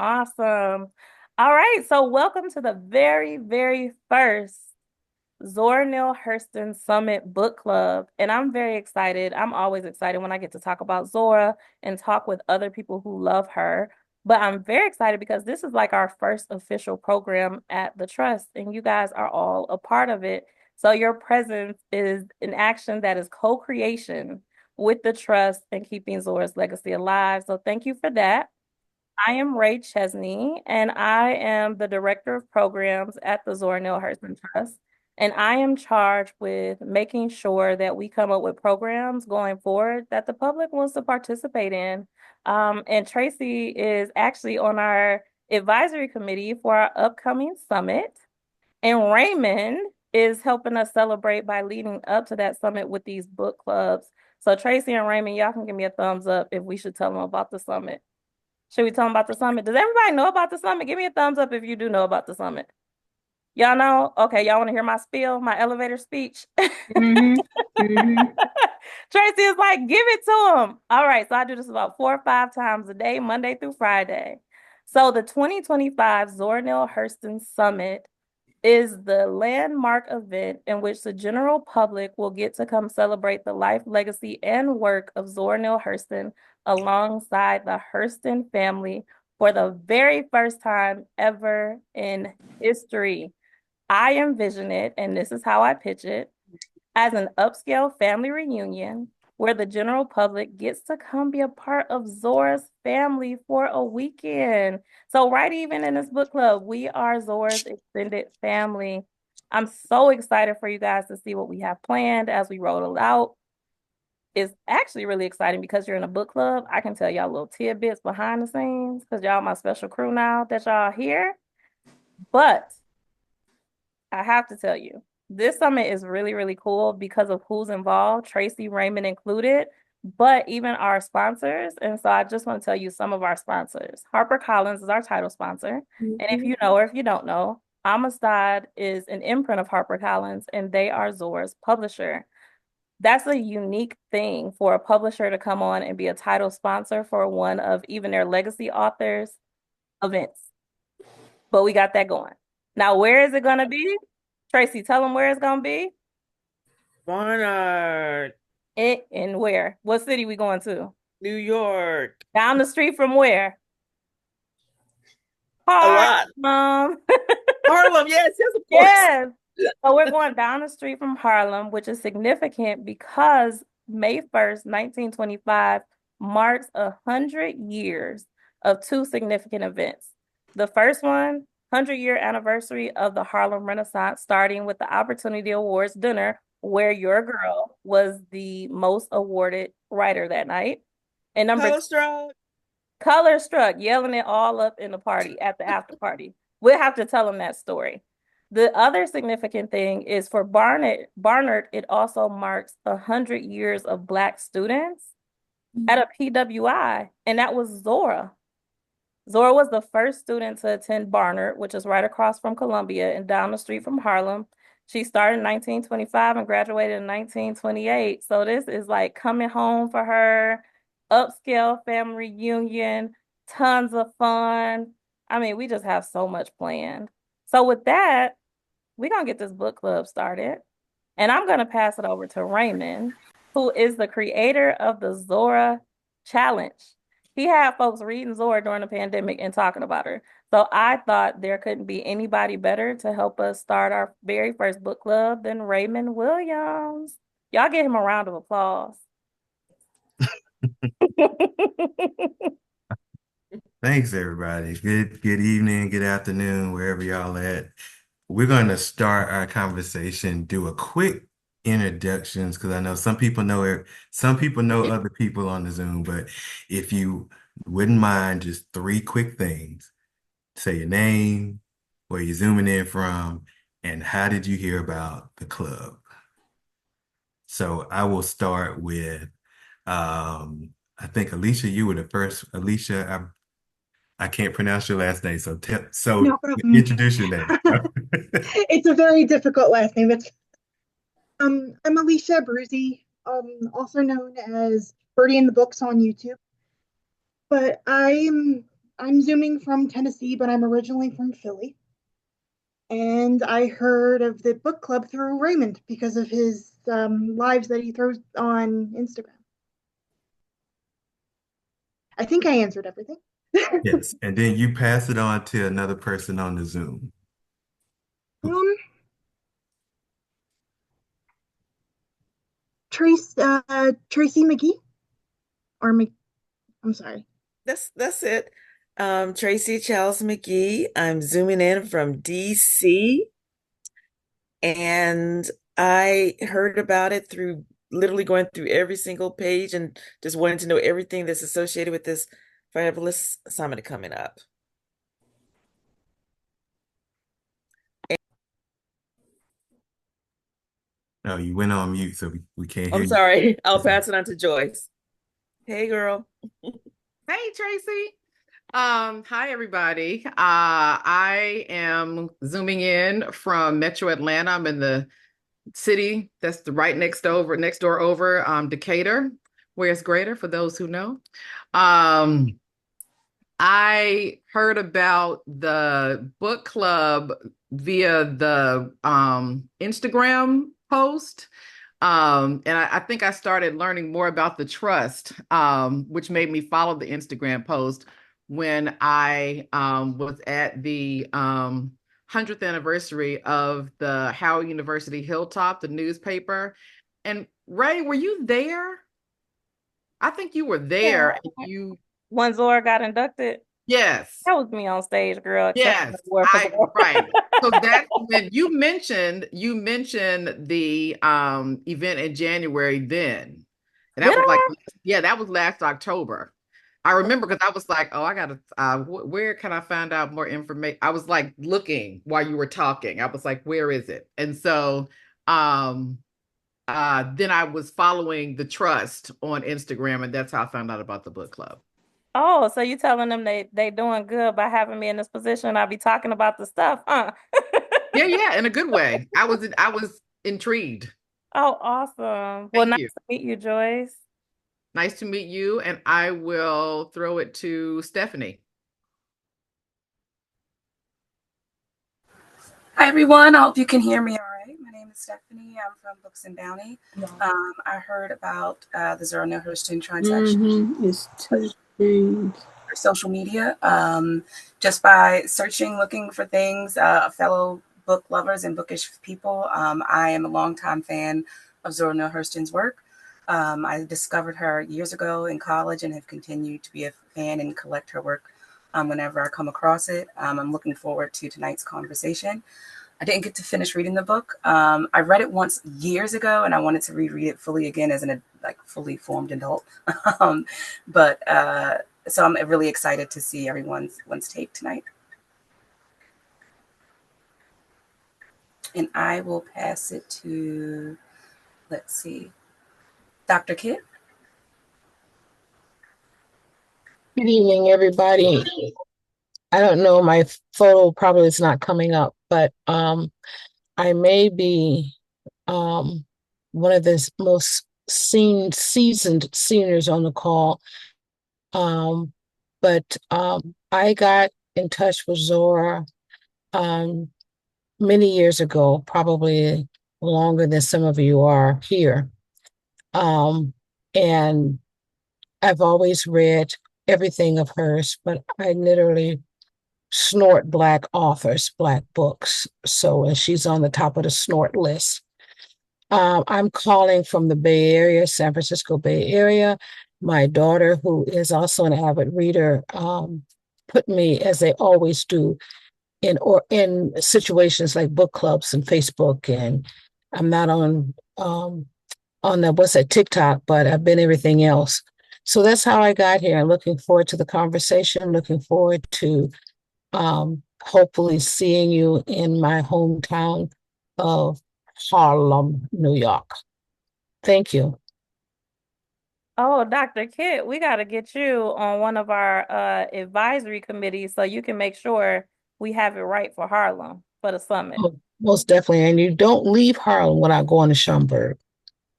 Awesome. All right, so welcome to the very, very first Zora Neale Hurston Summit Book Club. And I'm very excited. I'm always excited when I get to talk about Zora and talk with other people who love her. But I'm very excited because this is like our first official program at the Trust, and you guys are all a part of it. So your presence is an action that is co-creation with the Trust and keeping Zora's legacy alive. So thank you for that. I am Ray Chesney, and I am the Director of Programs at the Zora Neal Hurston Trust. And I am charged with making sure that we come up with programs going forward that the public wants to participate in. And Tracy is actually on our advisory committee for our upcoming summit. And Raymond is helping us celebrate by leading up to that summit with these book clubs. So Tracy and Raymond, y'all can give me a thumbs up if we should tell them about the summit. Should we tell them about the summit? Does everybody know about the summit? Give me a thumbs up if you do know about the summit. Y'all know? Okay, y'all want to hear my spiel, my elevator speech? hmm hmm Tracy is like, give it to them. All right, so I do this about 4 or 5 times a day, Monday through Friday. So the 2025 Zora Neale Hurston Summit is the landmark event in which the general public will get to come celebrate the life, legacy, and work of Zora Neale Hurston alongside the Hurston family for the very first time ever in history. I envision it, and this is how I pitch it, as an upscale family reunion where the general public gets to come be a part of Zora's family for a weekend. So, right even in this book club, we are Zora's extended family. I'm so excited for you guys to see what we have planned as we roll it out. It's actually really exciting because you're in a book club. I can tell y'all little tidbits behind the scenes because y'all my special crew now that y'all here. But I have to tell you, this summit is really, really cool because of who's involved, Tracy Raymond included, but even our sponsors. And so I just want to tell you some of our sponsors. HarperCollins is our title sponsor. And if you know or if you don't know, Amistad is an imprint of HarperCollins and they are Zora's publisher. That's a unique thing for a publisher to come on and be a title sponsor for one of even their legacy authors' events. But we got that going. Now, where is it going to be? Tracy, tell them where it's going to be. Barnard, It and where? What city we going to? New York. Down the street from where? A lot. Harlem. Harlem, yes, yes, of course. Yes. So we're going down the street from Harlem, which is significant because May 1st, 1925 marks 100 years of two significant events. The first one, 100-year anniversary of the Harlem Renaissance, starting with the Opportunity Awards dinner, where your girl was the most awarded writer that night. And number Color Struck. Color struck, yelling it all up in the party at the after party. We'll have to tell them that story. The other significant thing is for Barnard, it also marks 100 years of Black students at a PWI, and that was Zora. Zora was the first student to attend Barnard, which is right across from Columbia and down the street from Harlem. She started in 1925 and graduated in 1928. So this is like coming home for her, upscale family reunion, tons of fun. I mean, we just have so much planned. So with that, we're gonna get this book club started. And I'm gonna pass it over to Raymond, who is the creator of the Zora Challenge. He had folks reading Zora during the pandemic and talking about her. So I thought there couldn't be anybody better to help us start our very first book club than Raymond Williams. Y'all give him a round of applause. Thanks, everybody. Good evening, good afternoon, wherever y'all at. We're going to start our conversation, do a quick introductions because I know some people know it, some people know other people on the Zoom, but if you wouldn't mind, just three quick things. Say your name, where you're zooming in from, and how did you hear about the club? So I will start with I think Alicia, you were the first. Alicia, I can't pronounce your last name, so No problem. introduce your name. It's a very difficult last name. I'm Alicia Bruzy, also known as Birdie in the Books on YouTube. But I'm I'm Zooming from Tennessee, but I'm originally from Philly. And I heard of the book club through Raymond because of his lives that he throws on Instagram. I think I answered everything. Yes. And then you pass it on to another person on the Zoom. um, Tracy McGee or I'm sorry. That's it. Tracy Charles McGee. I'm zooming in from DC, and I heard about it through literally going through every single page and just wanting to know everything that's associated with this fabulous summit coming up. No, you went on mute, so we can't hear I'm you. sorry. I'll pass it on to Joyce. Hey, girl. Hey, Tracy. Hi everybody. I am zooming in from Metro Atlanta. I'm in the city that's right next door over, Decatur, where it's greater for those who know. Um, I heard about the book club via the Instagram post. And I think I started learning more about the trust, which made me follow the Instagram post when I was at the 100th anniversary of the Howard University Hilltop, the newspaper. And Ray, were you there? I think you were there. Yeah. And you, When Zora got inducted, yes. that was me on stage, girl, accepting Yes, the award for Zora. right. So that's when you mentioned the event in January then. And that Did was like, I? yeah, that was last October. I remember because I was like, oh, I gotta where can I find out more information? I was like looking while you were talking. I was like, where is it? And so um then I was following the trust on Instagram, and that's how I found out about the book club. Oh, so you telling them they doing good by having me in this position? I'll be talking about the stuff, huh? Yeah, yeah, in a good way. I was intrigued. Oh, awesome. Well, Thank nice you. to meet you, Joyce. Nice to meet you, and I will throw it to Stephanie. Hi, everyone. I hope you can hear me all right. My name is Stephanie. I'm from Books and Bounty. I heard about the Zora Neal Hurston transaction. It's two screens. Social media, just by searching, looking for things, fellow book lovers and bookish people. I am a longtime fan of Zora Neal Hurston's work. I discovered her years ago in college and have continued to be a fan and collect her work whenever I come across it. I'm looking forward to tonight's conversation. I didn't get to finish reading the book. I read it once years ago, and I wanted to reread it fully again as an fully formed adult. But so I'm really excited to see everyone's take tonight. And I will pass it to, let's see, Dr. Kit. Good evening, everybody. I don't know, my photo probably is not coming up, but I may be one of the most seasoned seniors on the call. But I got in touch with Zora many years ago, probably longer than some of you are here. And I've always read everything of hers, but I literally snort Black authors, Black books. So, and she's on the top of the snort list. I'm calling from the Bay Area, San Francisco Bay Area. My daughter, who is also an avid reader, put me, as they always do, in situations like book clubs and Facebook. And I'm not on the what's that, TikTok, but I've been everything else. So that's how I got here. Looking forward to the conversation. Looking forward to hopefully seeing you in my hometown of Harlem, New York. Thank you. Oh, Dr. Kit, we got to get you on one of our advisory committees so you can make sure we have it right for Harlem for the summit. Oh, most definitely. And you don't leave Harlem without going to Schaumburg.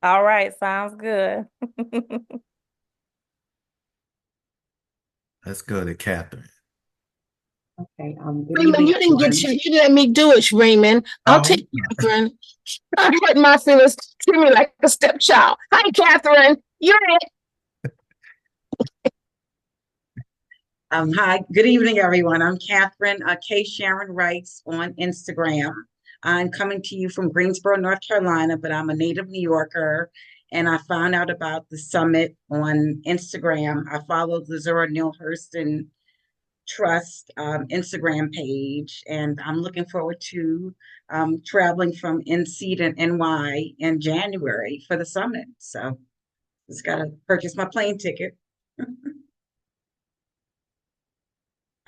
All right, sounds good. Let's go to Catherine. Okay. Good Raymond, evening, you didn't let me do it, Raymond. I'll Oh, take Catherine. I hurt my feelings. Treat me like a stepchild. Hi, Catherine. You're it. Hi, good evening, everyone. I'm Catherine K. Sharon Wrights on Instagram. I'm coming to you from Greensboro, North Carolina, but I'm a native New Yorker. And I found out about the summit on Instagram. I follow the Zora Neal Hurston Trust Instagram page, and I'm looking forward to traveling from NC to NY in January for the summit. So just got to purchase my plane ticket.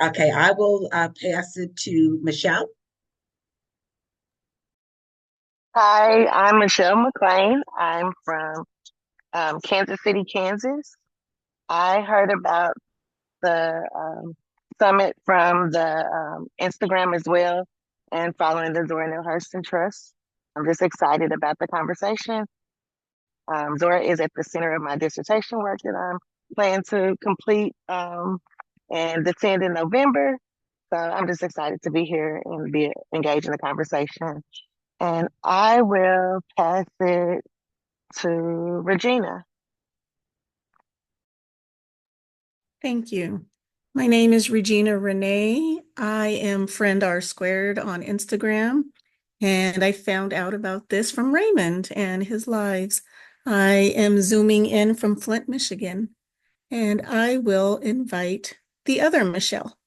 Okay, I will pass it to Michelle. Hi, I'm Michelle McLean. I'm from Kansas City, Kansas. I heard about the summit from the Instagram as well and following the Zora Neal Hurston Trust. I'm just excited about the conversation. Zora is at the center of my dissertation work that I'm planning to complete and defend in November. So I'm just excited to be here and be engaged in the conversation. And I will pass it to Regina. Thank you. My name is Regina Renee. I am Friend R Squared on Instagram, and I found out about this from Raymond and his lives. I am zooming in from Flint, Michigan, and I will invite the other Michelle.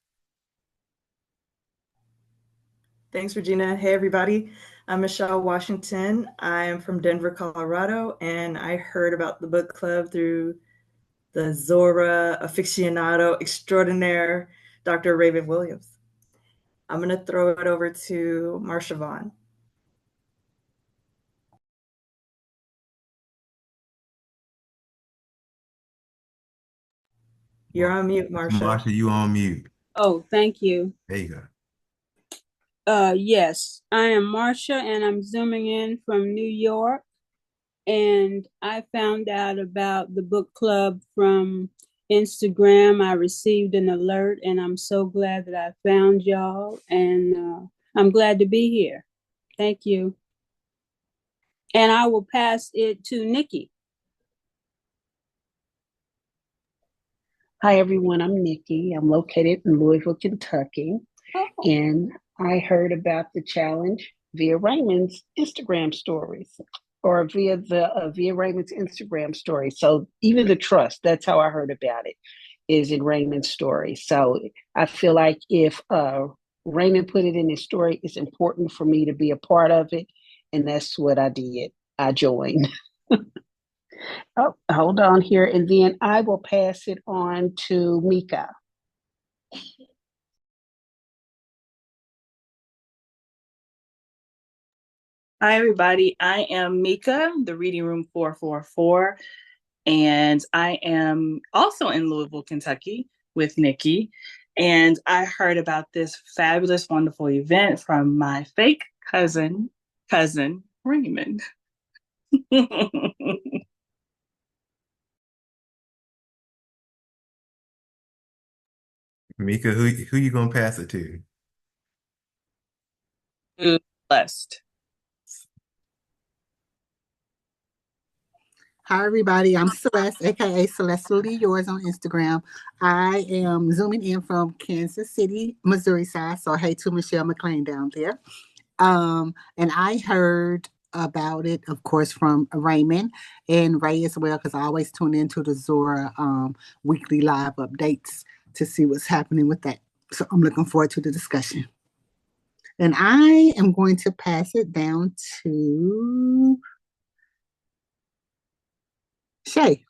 Thanks, Regina. Hey, everybody. I'm Michelle Washington. I'm from Denver, Colorado, and I heard about the book club through the Zora aficionado extraordinaire, Dr. Raymond Williams. I'm going to throw it over to Marsha Vaughn. You're on mute, Marsha. Marsha, you on mute. Oh, thank you. There you go. Yes, I am Marsha, and I'm zooming in from New York. And I found out about the book club from Instagram. I received an alert, and I'm so glad that I found y'all. And I'm glad to be here. Thank you. And I will pass it to Nikki. Hi, everyone. I'm Nikki. I'm located in Louisville, Kentucky. And I heard about the challenge via Raymond's Instagram stories or via Raymond's Instagram story. So even the trust, that's how I heard about it, is in Raymond's story. So I feel like if Raymond put it in his story, it's important for me to be a part of it. And that's what I did. I joined. Oh, hold on here. And then I will pass it on to Mika. Hi, everybody. I am Mika, the Reading Room 444, and I am also in Louisville, Kentucky with Nikki. And I heard about this fabulous, wonderful event from my fake cousin, Raymond. Mika, who you gonna pass it to? Blessed. Hi, everybody. I'm Celeste, aka Celeste Lee Yours on Instagram. I am zooming in from Kansas City, Missouri side. So, hey to Michelle McLean down there. And I heard about it, of course, from Raymond and Ray as well, because I always tune into the Zora weekly live updates to see what's happening with that. So, I'm looking forward to the discussion. And I am going to pass it down to Shay.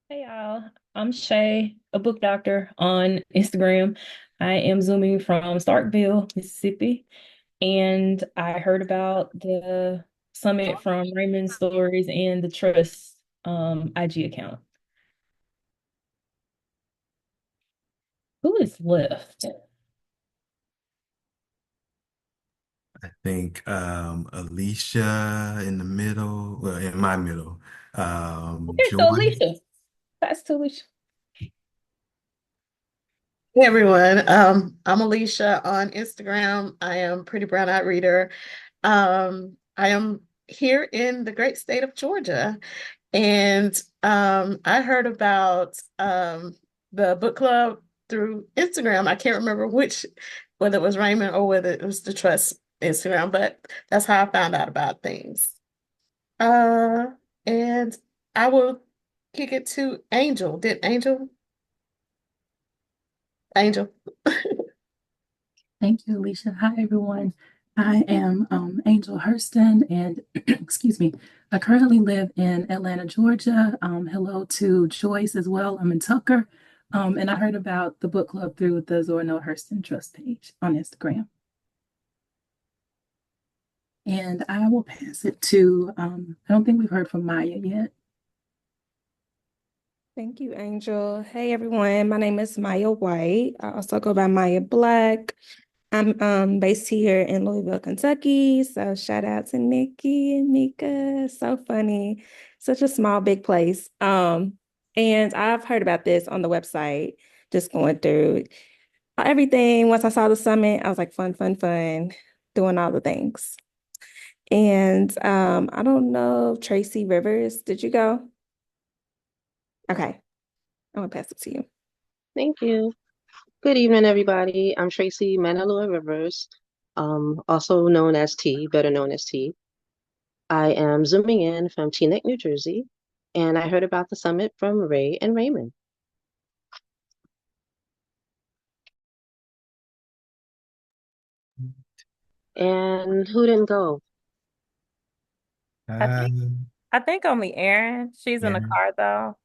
Hey y'all, I'm Shay, a book doctor on Instagram. I am zooming from Starkville, Mississippi, and I heard about the summit from Raymond Stories and the Trust IG account. Who is left? I think Alicia in the middle, Okay, so Joy. Alicia. That's to Alicia. Hey everyone, I'm Alicia on Instagram. I am Pretty Brown Eyed Reader. I am here in the great state of Georgia, and I heard about the book club through Instagram. I can't remember whether it was Raymond or whether it was the Trust Instagram, but that's how I found out about things. Uh, and I will kick it to Angel. Did Angel? Thank you, Alicia. Hi, everyone. I am Angel Hurston, and excuse me, I currently live in Atlanta, Georgia. Hello to Joyce as well. I'm in Tucker. And I heard about the book club through the Zora Neal Hurston Trust page on Instagram. And I will pass it to, I don't think we've heard from Maya yet. Thank you, Angel. Hey, everyone. My name is Maya White. I also go by Maya Black. I'm based here in Louisville, Kentucky. So shout out to Nikki and Mika. So funny. Such a small, big place. And I've heard about this on the website, just going through everything. Once I saw the summit, I was like, fun, fun, fun, doing all the things. And I don't know, Tracy Rivers, did you go? Okay, I'm gonna pass it to you. Thank you. Good evening, everybody. I'm Tracy Manalua Rivers, also known as T, better known as T. I am zooming in from Teaneck, New Jersey, and I heard about the summit from Ray and Raymond. And who didn't go? I think only Erin. She's in the Aaron. car though.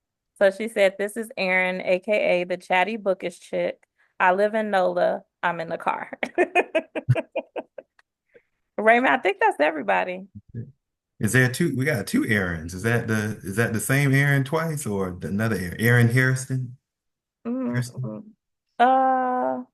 So she said, "This is Erin, aka the chatty bookish chick. I live in NOLA. I'm in the car." Raymond, I think that's everybody. Is there two? We got two Aarons. Is that the same Aaron twice or another Aaron? Aaron Harrison? Harrison? Mm-mm.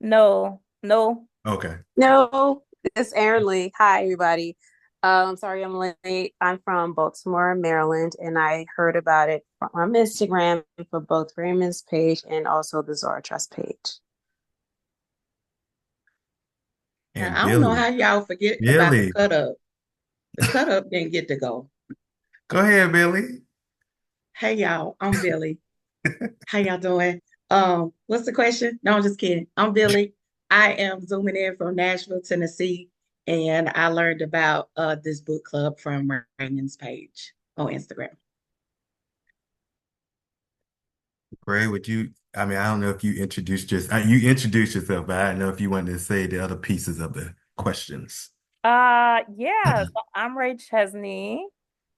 No, no. Okay. No, it's Erin Lee. Hi, everybody. Sorry I'm late. I'm from Baltimore, Maryland, and I heard about it from Instagram for both Raymond's page and also the Zora Trust page. And I don't know how Billy. y'all forget about the Billy. cut up. The cut up didn't get to go. Go ahead, Billy. Hey y'all, I'm Billy. How y'all doing? What's the question? No, I'm just kidding. I'm Billy. I am zooming in from Nashville, Tennessee, and I learned about this book club from Raymond's page on Instagram. Ray, I mean, I don't know if you introduced yourself, but I don't know if you wanted to say the other pieces of the questions. Yeah, so I'm Ray Chesney.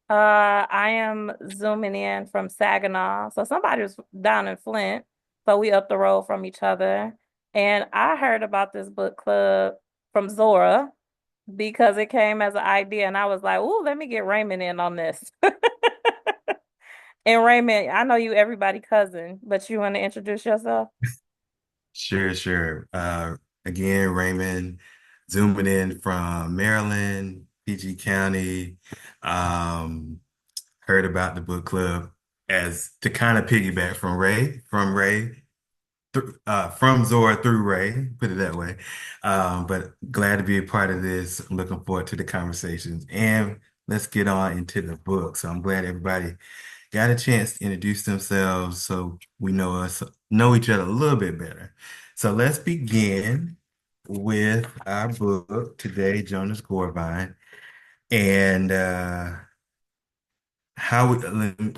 I am zooming in from Saginaw. So somebody was down in Flint. So we up the road from each other. And I heard about this book club from Zora because it came as an idea. And I was like, ooh, let me get Raymond in on this. And Raymond, I know you everybody cousin, but you want to introduce yourself? Sure, sure. Again, Raymond, zooming in from Maryland, PG County. Um, Heard about the book club as to kind of piggyback from Zora through Ray, put it that way. But glad to be a part of this. I'm looking forward to the conversations. And let's get on into the book. So I'm glad everybody got a chance to introduce themselves so we know each other a little bit better. So let's begin with our book today, Jonah's Gourd. And let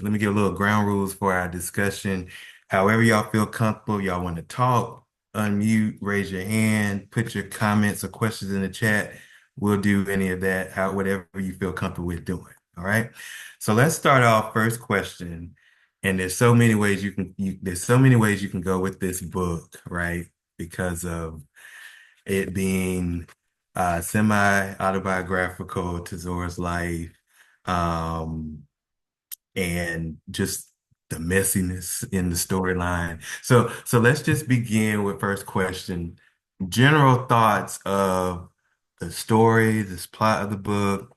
me give a little ground rules for our discussion. However y'all feel comfortable, y'all want to talk, unmute, raise your hand, put your comments or questions in the chat. We'll do any of that, whatever you feel comfortable with doing. All right. So let's start off first question. And there's so many ways there's so many ways you can go with this book, right? Because of it being semi-autobiographical to Zora's life. And just the messiness in the storyline. So let's just begin with first question. General thoughts of the story, this plot of the book,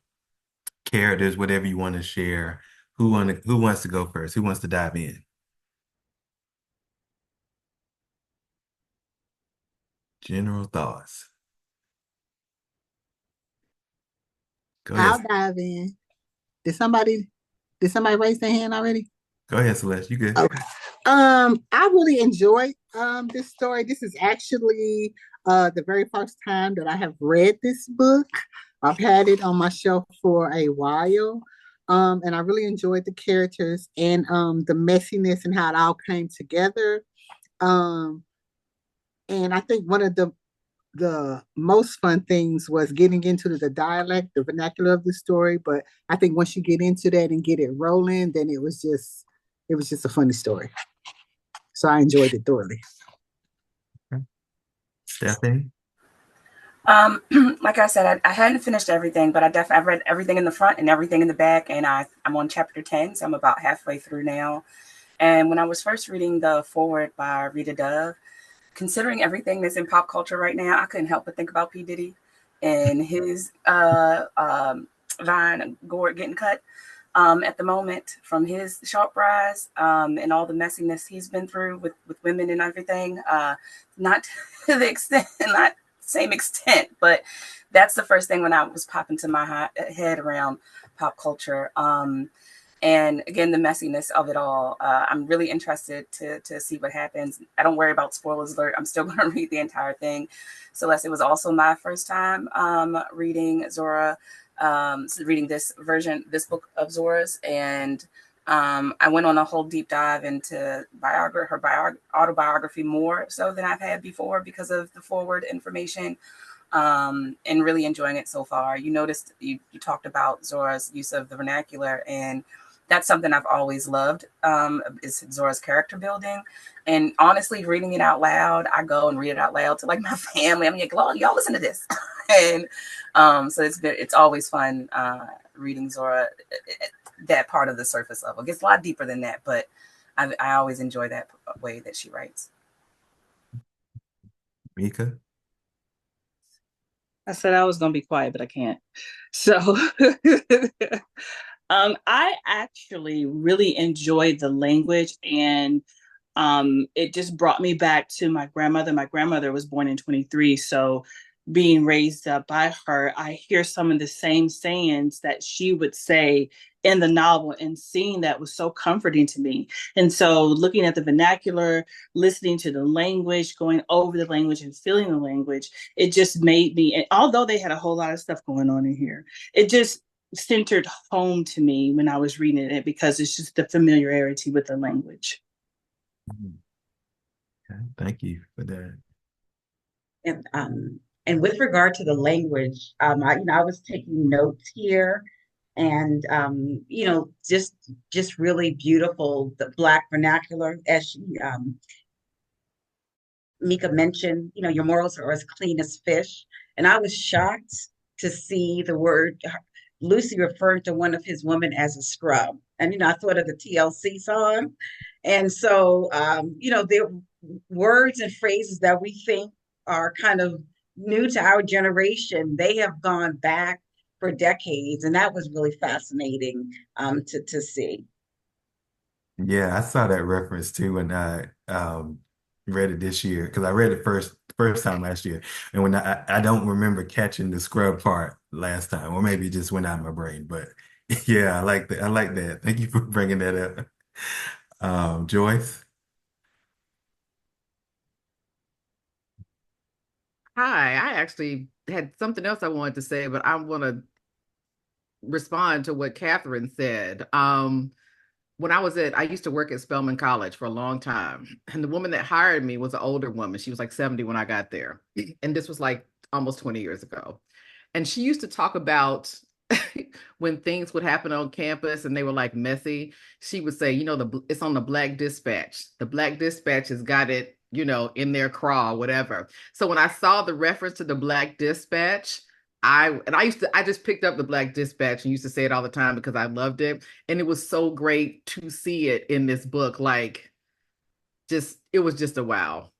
characters, whatever you want to share. Who wants to go first? Who wants to dive in? General thoughts. Go I'll ahead. dive in. Did somebody raise their hand already? Go ahead, Celeste. You good? Okay. I really enjoyed this story. This is actually the very first time that I have read this book. I've had it on my shelf for a while. And I really enjoyed the characters and the messiness and how it all came together. Um, and I think one of the most fun things was getting into the dialect, the vernacular of the story. But I think once you get into that and get it rolling, then it was just a funny story. So I enjoyed it thoroughly. Stephanie? Like I said, I hadn't finished everything, but I've read everything in the front and everything in the back, and I'm on chapter 10, so I'm about halfway through now. And when I was first reading the foreword by Rita Dove, considering everything that's in pop culture right now, I couldn't help but think about P. Diddy and his Vine Gourd getting cut at the moment from his sharp rise and all the messiness he's been through with women and everything. Not to the extent, not same extent, but that's the first thing when I was popping to my head around pop culture. And again, the messiness of it all. I'm really interested to see what happens. I don't worry about spoilers alert. I'm still going to read the entire thing. Celeste, it was also my first time reading Zora, reading this book of Zora's. And I went on a whole deep dive into her autobiography more so than I've had before because of the forward information. And really enjoying it so far. You noticed you talked about Zora's use of the vernacular, and that's something I've always loved, is Zora's character building. And honestly, reading it out loud, I go and read it out loud to like my family. I'm like, y'all listen to this. And so it's always fun reading Zora, that part of the surface level. It gets a lot deeper than that, but I always enjoy that way that she writes. Mika? I said I was going to be quiet, but I can't. So I actually really enjoyed the language, and it just brought me back to my grandmother. My grandmother was born in 23, so being raised up by her, I hear some of the same sayings that she would say in the novel, and seeing that was so comforting to me. And so looking at the vernacular, listening to the language, going over the language and feeling the language, it just made me, and although they had a whole lot of stuff going on in here, it just centered home to me when I was reading it because it's just the familiarity with the language. Okay, thank you for that. And with regard to the language, I was taking notes here, and just really beautiful the Black vernacular, as Mika mentioned. Your morals are as clean as fish, and I was shocked to see the word Lucy referred to one of his women as a scrub, and I thought of the TLC song, and so there are words and phrases that we think are kind of new to our generation. They have gone back for decades, and that was really fascinating to see. Yeah, I saw that reference too when I read it this year because I read it first time last year, and when I don't remember catching the scrub part last time, or maybe it just went out of my brain. But yeah, I like that. I like that. Thank you for bringing that up. Joyce. Hi, I actually had something else I wanted to say, but I want to respond to what Catherine said. When I used to work at Spelman College for a long time, and the woman that hired me was an older woman. She was like 70 when I got there, and this was like almost 20 years ago. And she used to talk about when things would happen on campus and they were like messy. She would say, it's on the Black Dispatch. The Black Dispatch has got it, in their craw, whatever. So when I saw the reference to the Black Dispatch, I just picked up the Black Dispatch and used to say it all the time because I loved it. And it was so great to see it in this book. Like, it was just a wow.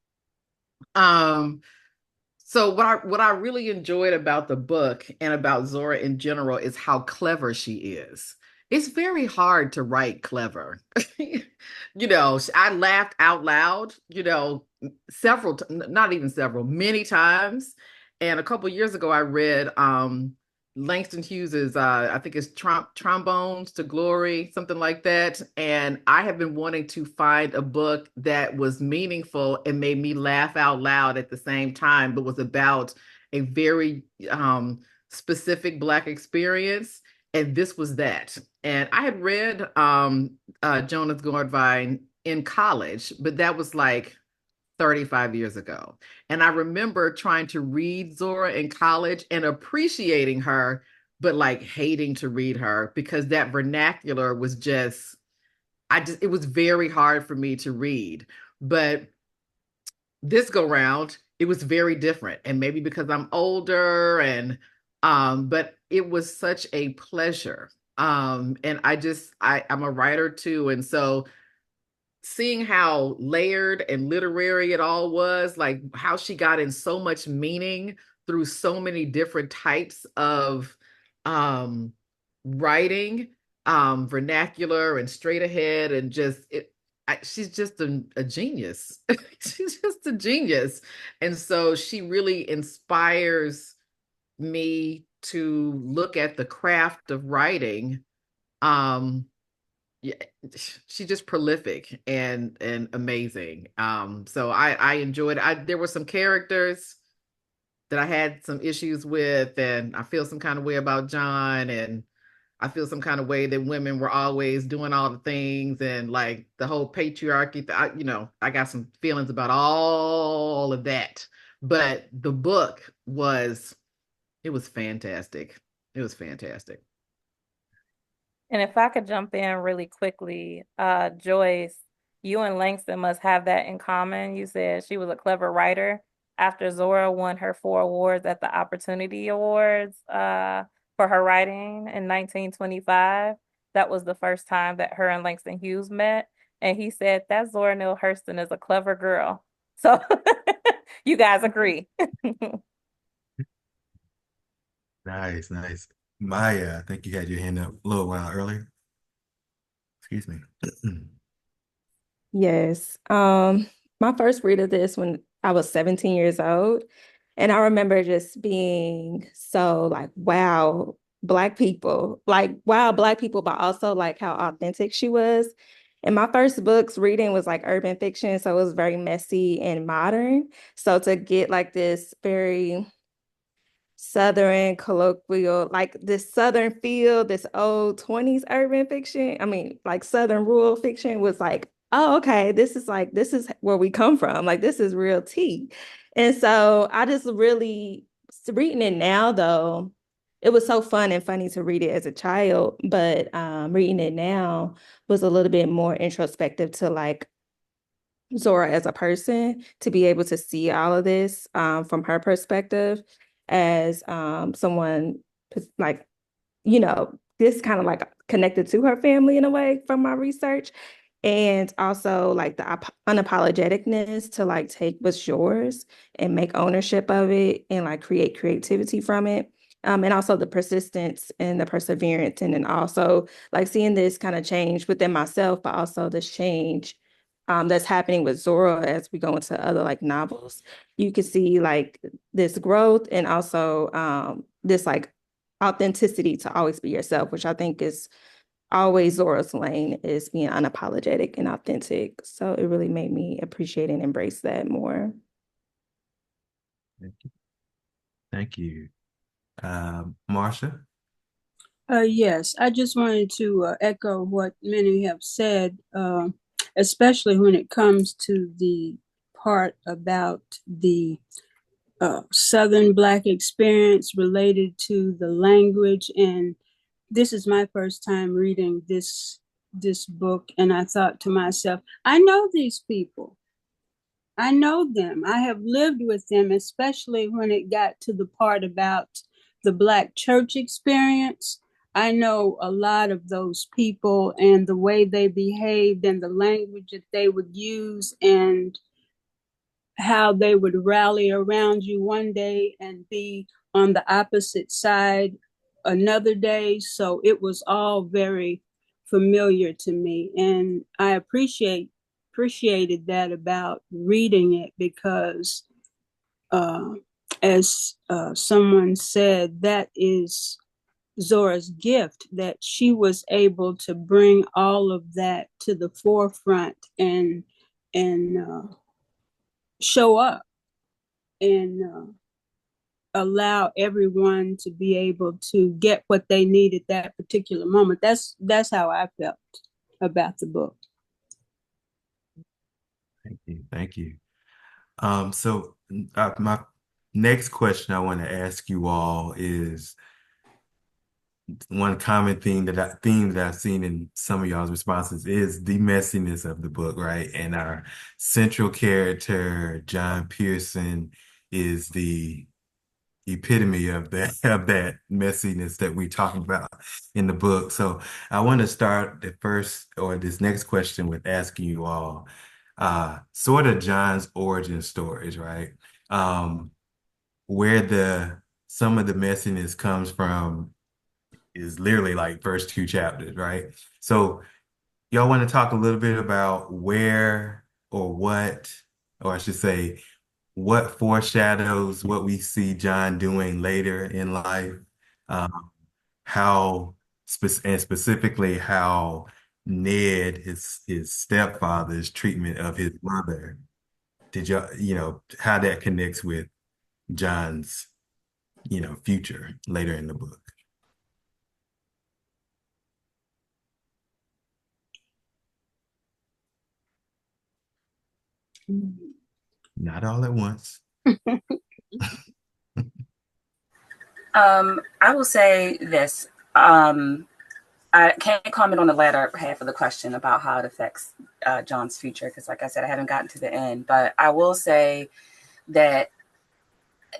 So what I really enjoyed about the book and about Zora in general is how clever she is. It's very hard to write clever. I laughed out loud, several, not even several, many times. And a couple years ago, I read Langston Hughes's, I think it's Trombones to Glory, something like that. And I have been wanting to find a book that was meaningful and made me laugh out loud at the same time, but was about a very specific Black experience. And this was that. And I had read Jonah's Gourd in college, but that was like 35 years ago. And I remember trying to read Zora in college and appreciating her, but like hating to read her because that vernacular was just, it was very hard for me to read. But this go round, it was very different. And maybe because I'm older but it was such a pleasure. And I'm a writer too. And so seeing how layered and literary it all was, like how she got in so much meaning through so many different types of writing, vernacular and straight ahead, and she's just a genius. She's just a genius. And so she really inspires me to look at the craft of writing. Yeah, she's just prolific and amazing. So I enjoyed it. There were some characters that I had some issues with, and I feel some kind of way about John, and I feel some kind of way that women were always doing all the things, and like the whole patriarchy. I got some feelings about all of that. But the book it was fantastic. It was fantastic. And if I could jump in really quickly, Joyce, you and Langston must have that in common. You said she was a clever writer. After Zora won her 4 awards at the Opportunity Awards for her writing in 1925, that was the first time that her and Langston Hughes met. And he said that Zora Neal Hurston is a clever girl. So you guys agree. Nice, nice. Maya, I think you had your hand up a little while earlier. Excuse me. Yes. My first read of this when I was 17 years old. And I remember just being so like, wow, Black people, like, wow, Black people, but also like how authentic she was. And my first books reading was like urban fiction. So it was very messy and modern. So to get like this very Southern colloquial, like this Southern feel, this old 20s urban fiction. I mean, like Southern rural fiction was like, oh, okay, this is where we come from. Like, this is real tea. And so I just really, reading it now, though, it was so fun and funny to read it as a child, but reading it now was a little bit more introspective to like Zora as a person, to be able to see all of this from her perspective as someone like, this kind of like connected to her family in a way from my research. And also like the unapologeticness to like take what's yours and make ownership of it and like create creativity from it. And also the persistence and the perseverance. And then also like seeing this kind of change within myself, but also this change that's happening with Zora as we go into other like novels. You can see like this growth and also this like authenticity to always be yourself, which I think is always Zora's lane, is being unapologetic and authentic. So it really made me appreciate and embrace that more. Thank you. Thank you. Marsha? Yes, I just wanted to echo what many have said, especially when it comes to the part about the Southern Black experience related to the language. And this is my first time reading this book, and I thought to myself, I know these people. I know them. I have lived with them, especially when it got to the part about the Black church experience. I know a lot of those people and the way they behaved and the language that they would use and how they would rally around you one day and be on the opposite side another day. So it was all very familiar to me. And I appreciate appreciated that about reading it because, as someone said, that is Zora's gift, that she was able to bring all of that to the forefront and show up and allow everyone to be able to get what they need at that particular moment. That's how I felt about the book. Thank you. Thank you. So my next question I want to ask you all is one common theme that I've seen in some of y'all's responses is the messiness of the book, right? And our central character, John Pearson, is the epitome of that messiness that we're talking about in the book. So I want to start this next question with asking you all sort of John's origin stories, right? Where some of the messiness comes from is literally like first two chapters, right? So y'all want to talk a little bit about where or what, or I should say, what foreshadows what we see John doing later in life, um, and specifically how Ned, his stepfather's treatment of his mother, how that connects with John's, future later in the book. Not all at once. I will say this. I can't comment on the latter half of the question about how it affects John's future, because like I said, I haven't gotten to the end. But I will say that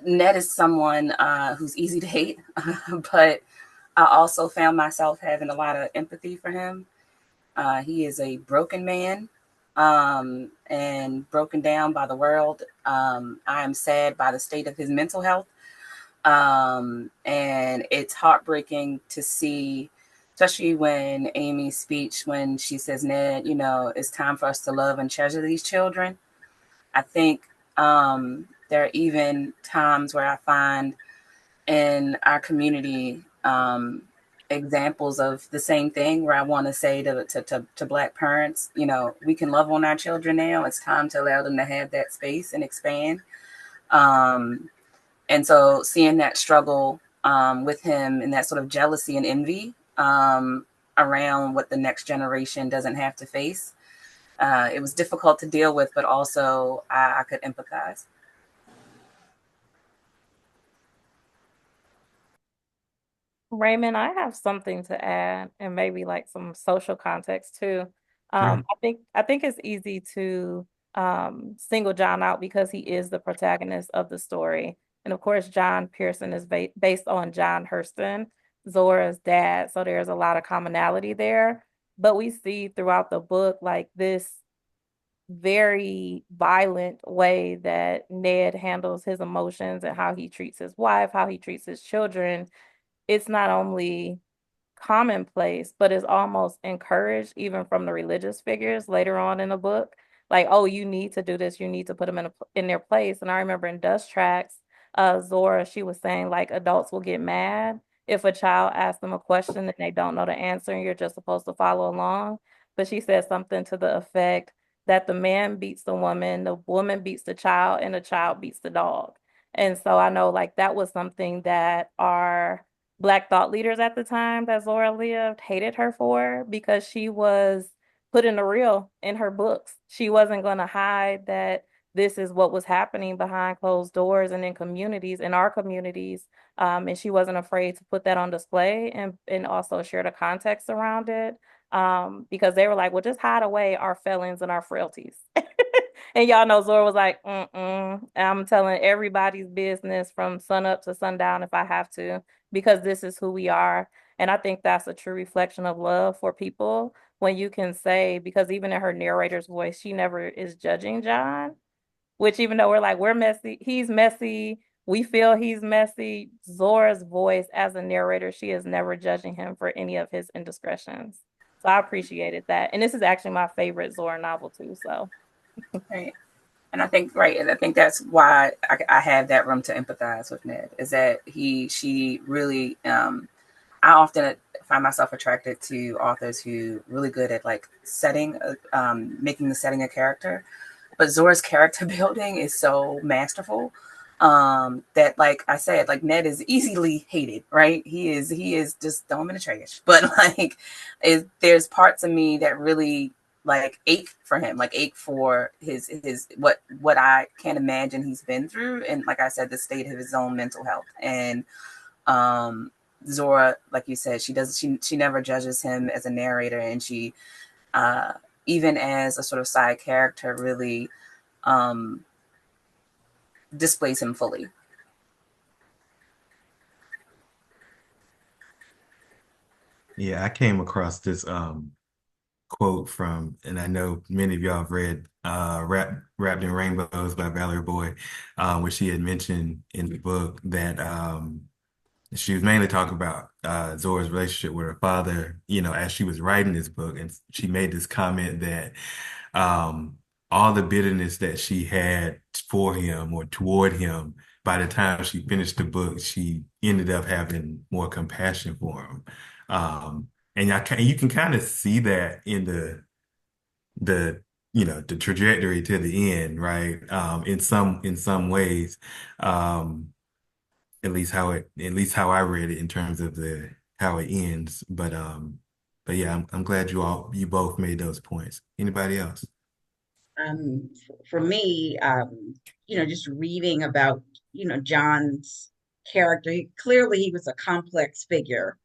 Ned is someone who's easy to hate, but I also found myself having a lot of empathy for him. He is a broken man and broken down by the world. I am sad by the state of his mental health. And it's heartbreaking to see, especially when Amy's speech, when she says, Ned, it's time for us to love and treasure these children. I think there are even times where I find in our community examples of the same thing, where I want to say to Black parents, we can love on our children now. It's time to allow them to have that space and expand. And so seeing that struggle with him and that sort of jealousy and envy around what the next generation doesn't have to face, it was difficult to deal with, but also I could empathize. Raymond, I have something to add and maybe like some social context too. Sure. I think it's easy to single John out because he is the protagonist of the story. And of course, John Pearson is based on John Hurston, Zora's dad. So there's a lot of commonality there. But we see throughout the book like this very violent way that Ned handles his emotions and how he treats his wife, how he treats his children. It's not only commonplace, but is almost encouraged even from the religious figures later on in the book. Like, oh, you need to do this. You need to put them in their place. And I remember in Dust Tracks, Zora, she was saying like adults will get mad if a child asks them a question and they don't know the answer and you're just supposed to follow along. But she said something to the effect that the man beats the woman beats the child, and the child beats the dog. And so I know like that was something that our Black thought leaders at the time that Zora lived hated her for, because she was putting the real in her books. She wasn't going to hide that this is what was happening behind closed doors and in communities, in our communities. And she wasn't afraid to put that on display and also share the context around it. Because they were like, well, just hide away our failings and our frailties. And y'all know Zora was like, I'm telling everybody's business from sun up to sundown if I have to, because this is who we are. And I think that's a true reflection of love for people when you can say, because even in her narrator's voice, she never is judging John, which even though we're like, we're messy, he's messy, we feel he's messy. Zora's voice as a narrator, she is never judging him for any of his indiscretions. So So I appreciated that. And this is actually my favorite Zora novel too. So Right. And I think, right, and I think that's why I have that room to empathize with Ned, is that she really, I often find myself attracted to authors who really good at like setting, making the setting a character. But Zora's character building is so masterful, that, like I said, like Ned is easily hated, right? He is just throw him in the trash. But like, there's parts of me that really like ache for him, like ache for his what I can't imagine he's been through, and like I said, the state of his own mental health. And Zora, like you said, she never judges him as a narrator, and she even as a sort of side character really displays him fully. Yeah, I came across this quote from, and I know many of y'all have read Wrapped in Rainbows by Valerie Boyd, where she had mentioned in the book that she was mainly talking about Zora's relationship with her father, as she was writing this book. And she made this comment that um, all the bitterness that she had for him or toward him, by the time she finished the book, she ended up having more compassion for him. And you can kind of see that in the the trajectory to the end, right? In some ways. Um, at least how I read it in terms of the how it ends. But yeah, I'm glad you both made those points. Anybody else? For me, just reading about, John's character, clearly he was a complex figure.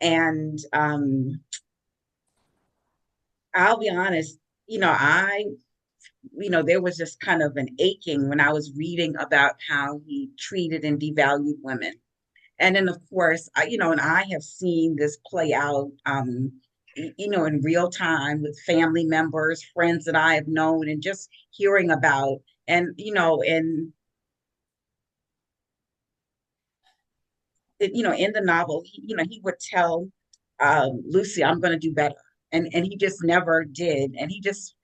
And I'll be honest, there was just kind of an aching when I was reading about how he treated and devalued women. And then, of course, and I have seen this play out, in real time with family members, friends that I have known, and just hearing about. And, in the novel, he would tell Lucy, "I'm going to do better," and he just never did. And he just,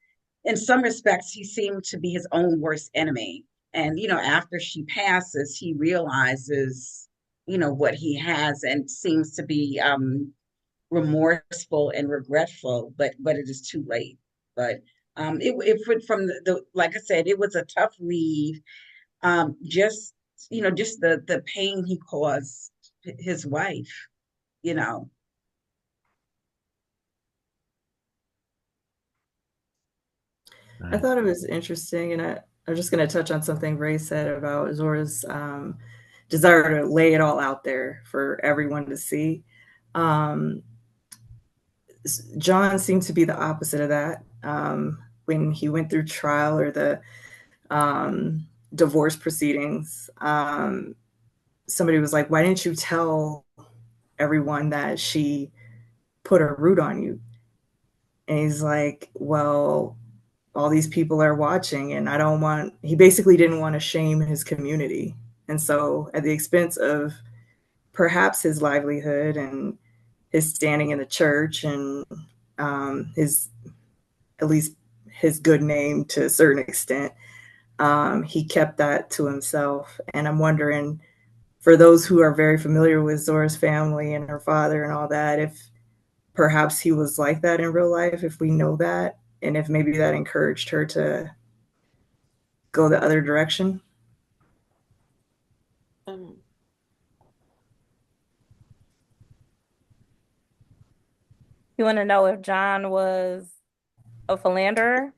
in some respects, he seemed to be his own worst enemy. And, after she passes, he realizes, what he has, and seems to be remorseful and regretful, but it is too late. But from like I said, it was a tough read. Just the pain he caused his wife, you know. I thought it was interesting, and I'm just going to touch on something Ray said about Zora's desire to lay it all out there for everyone to see. Um, John seemed to be the opposite of that. When he went through trial or the divorce proceedings, somebody was like, "Why didn't you tell everyone that she put a root on you?" And he's like, "Well, all these people are watching, and I don't want," he basically didn't want to shame his community. And so, at the expense of perhaps his livelihood and his standing in the church and his, at least his good name to a certain extent, he kept that to himself. And I'm wondering, for those who are very familiar with Zora's family and her father and all that, if perhaps he was like that in real life, if we know that, and if maybe that encouraged her to go the other direction. You want to know if John was a philanderer?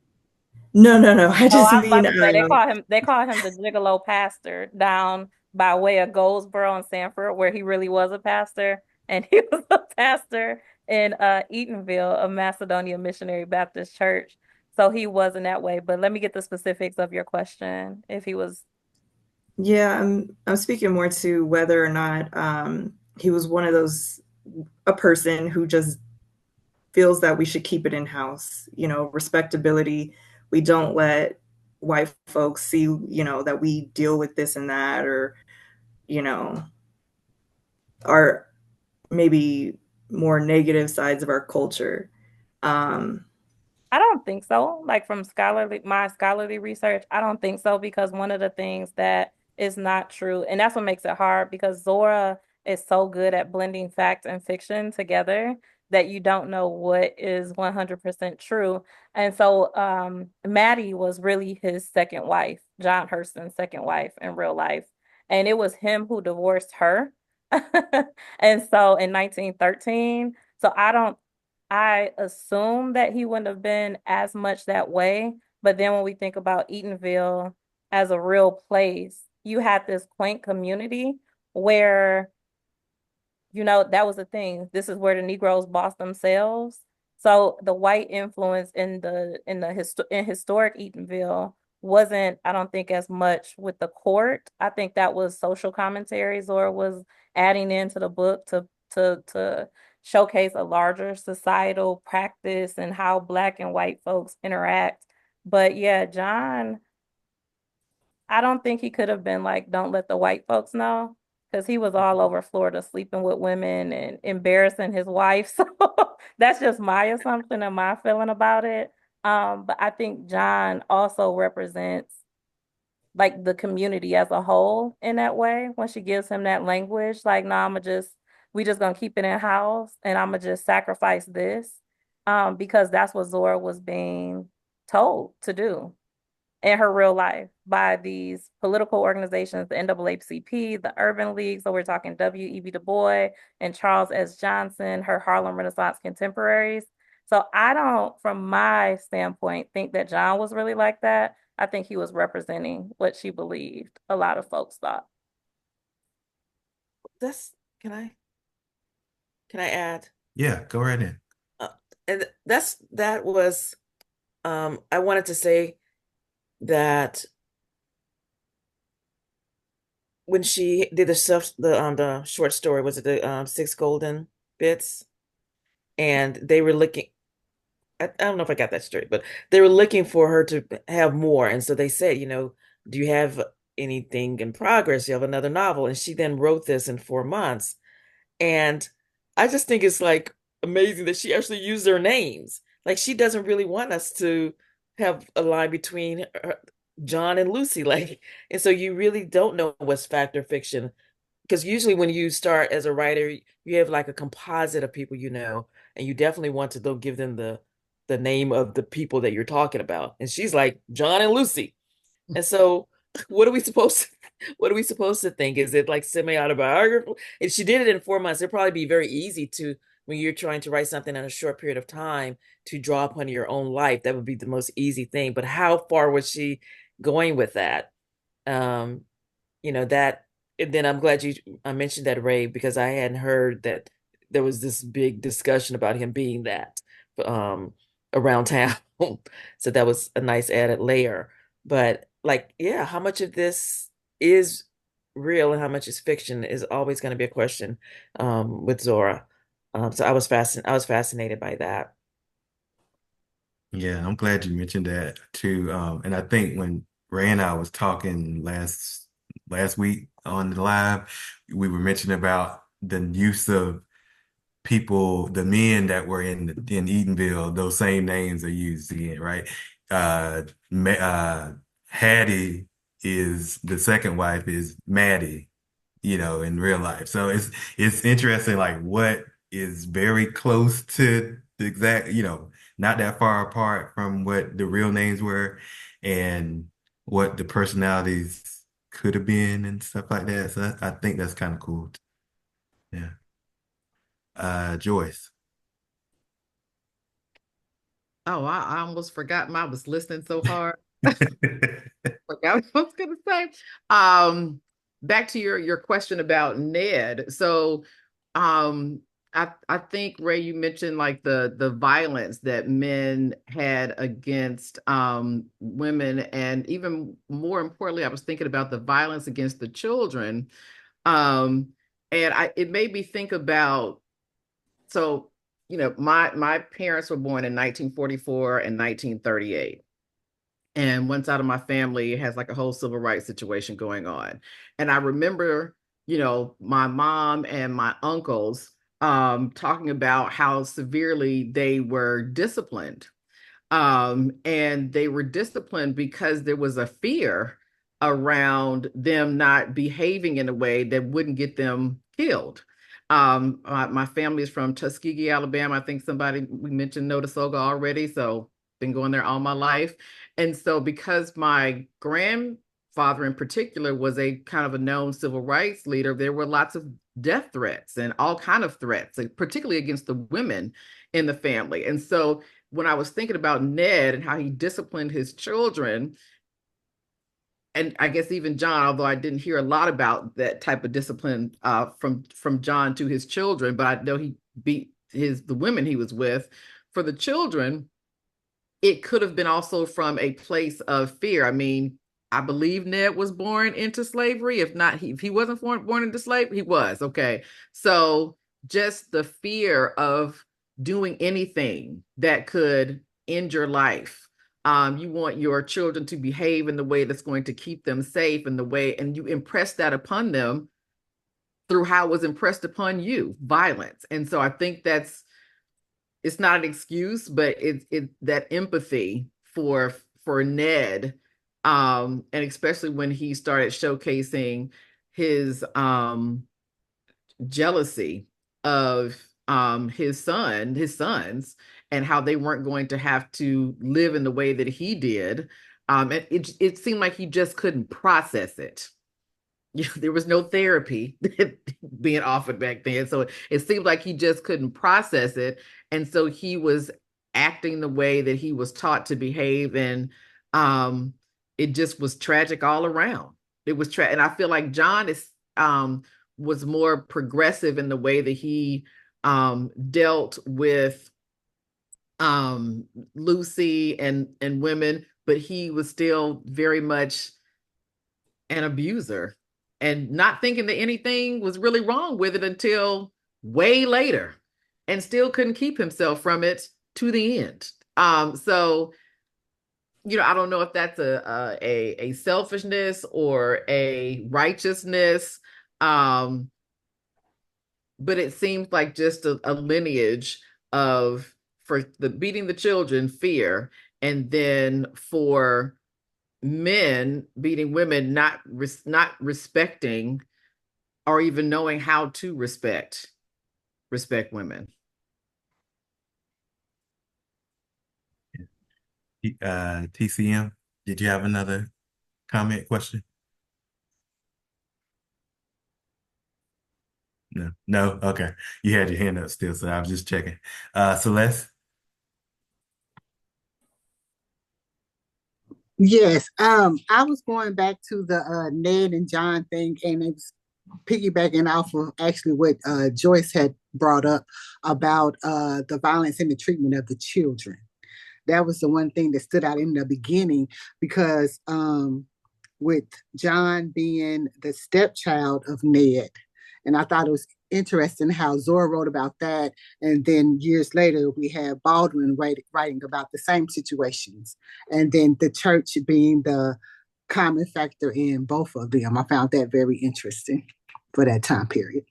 No. I Oh, just I was mean, about to say they call him the gigolo pastor down by way of Goldsboro and Sanford, where he really was a pastor, and he was a pastor in Eatonville, a Macedonia Missionary Baptist Church. So he wasn't that way. But let me get the specifics of your question. If he was, yeah, I'm speaking more to whether or not he was one of those, a person who just feels that we should keep it in house, respectability. We don't let white folks see, that we deal with this and that, or, are maybe more negative sides of our culture. I don't think so. Like from my scholarly research, I don't think so because one of the things that is not true, and that's what makes it hard because Zora is so good at blending fact and fiction together that you don't know what is 100% true. And so Maddie was really his second wife, John Hurston's second wife in real life. And it was him who divorced her. And so in 1913, so I assume that he wouldn't have been as much that way. But then when we think about Eatonville as a real place, you had this quaint community where, that was the thing. This is where the Negroes bossed themselves. So the white influence in historic Eatonville wasn't, I don't think, as much with the court. I think that was social commentaries or was adding into the book to showcase a larger societal practice and how Black and white folks interact. But yeah, John, I don't think he could have been like, don't let the white folks know, because he was all over Florida sleeping with women and embarrassing his wife. So that's just my assumption and my feeling about it. But I think John also represents like the community as a whole in that way when she gives him that language, like, no, we just gonna keep it in house and I'm gonna just sacrifice this. Because that's what Zora was being told to do in her real life by these political organizations, the NAACP, the Urban League. So we're talking W.E.B. Du Bois and Charles S. Johnson, her Harlem Renaissance contemporaries. So I don't, from my standpoint, think that John was really like that. I think he was representing what she believed a lot of folks thought. Can I add? Yeah, go right in. And that was I wanted to say that when she did the short story, was it the Six Golden Bits? And they were looking, I don't know if I got that straight, but they were looking for her to have more. And so they said, do you have anything in progress? You have another novel. And she then wrote this in 4 months. And I just think it's like amazing that she actually used their names. Like she doesn't really want us to have a line between John and Lucy. Like, and so you really don't know what's fact or fiction. Because usually when you start as a writer, you have like a composite of people and you definitely want to though give them the name of the people that you're talking about. And she's like John and Lucy. And so what are we supposed to what are we supposed to think? Is it like semi-autobiographical? If she did it in 4 months, it'd probably be very easy to, when you're trying to write something in a short period of time, to draw upon your own life. That would be the most easy thing. But how far was she going with that? Um, that, and then I'm glad I mentioned that, Ray, because I hadn't heard that there was this big discussion about him being that around town. So that was a nice added layer. But like, yeah, how much of this is real and how much is fiction is always going to be a question with Zora. So I was fascinated by that. Yeah, I'm glad you mentioned that too. And I think when Ray and I was talking last week on the live, we were mentioning about the use of people, the men that were in Eatonville, those same names are used again, right? Uh, Hattie is the second wife is Maddie, in real life. So it's interesting, like what is very close to the exact, not that far apart from what the real names were and what the personalities could have been and stuff like that. So I think that's kind of cool. Yeah. Joyce. Oh, I almost forgot. I was listening so hard. Forgot what I was gonna say. Back to your question about Ned. So, I think Ray, you mentioned like the violence that men had against women, and even more importantly, I was thinking about the violence against the children. And it made me think about, so my parents were born in 1944 and 1938. And one side of my family has like a whole civil rights situation going on. And I remember, my mom and my uncles talking about how severely they were disciplined. And they were disciplined because there was a fear around them not behaving in a way that wouldn't get them killed. My family is from Tuskegee, Alabama. I think we mentioned Notasoga already, so been going there all my life. And so because my grandfather in particular was a kind of a known civil rights leader, there were lots of death threats and all kind of threats, particularly against the women in the family. And so when I was thinking about Ned and how he disciplined his children, and I guess even John, although I didn't hear a lot about that type of discipline from John to his children, but I know he beat the women he was with. For the children, it could have been also from a place of fear. I mean, I believe Ned was born into slavery. If not, if he wasn't born into slavery, he was. Okay. So just the fear of doing anything that could end your life. You want your children to behave in the way that's going to keep them safe, in the way, and you impress that upon them through how it was impressed upon you, violence. And so I think it's not an excuse, but it's that empathy for Ned, and especially when he started showcasing his jealousy of his sons, and how they weren't going to have to live in the way that he did. And it seemed like he just couldn't process it. There was no therapy being offered back then. So it seemed like he just couldn't process it. And so he was acting the way that he was taught to behave. And it just was tragic all around. It was and I feel like John was more progressive in the way that he dealt with Lucy and women, but he was still very much an abuser and not thinking that anything was really wrong with it until way later, and still couldn't keep himself from it to the end. So I don't know if that's a selfishness or a righteousness, but it seems like just a lineage of, for the beating the children, fear, and then for men beating women, not respecting or even knowing how to respect women. TCM, did you have another comment, question? No. Okay, you had your hand up still, so I was just checking. Celeste. Yes, I was going back to the Ned and John thing, and it was piggybacking off of actually what Joyce had brought up about the violence and the treatment of the children. That was the one thing that stood out in the beginning, because with John being the stepchild of Ned, and I thought it was interesting how Zora wrote about that. And then years later, we have Baldwin writing about the same situations. And then the church being the common factor in both of them. I found that very interesting for that time period.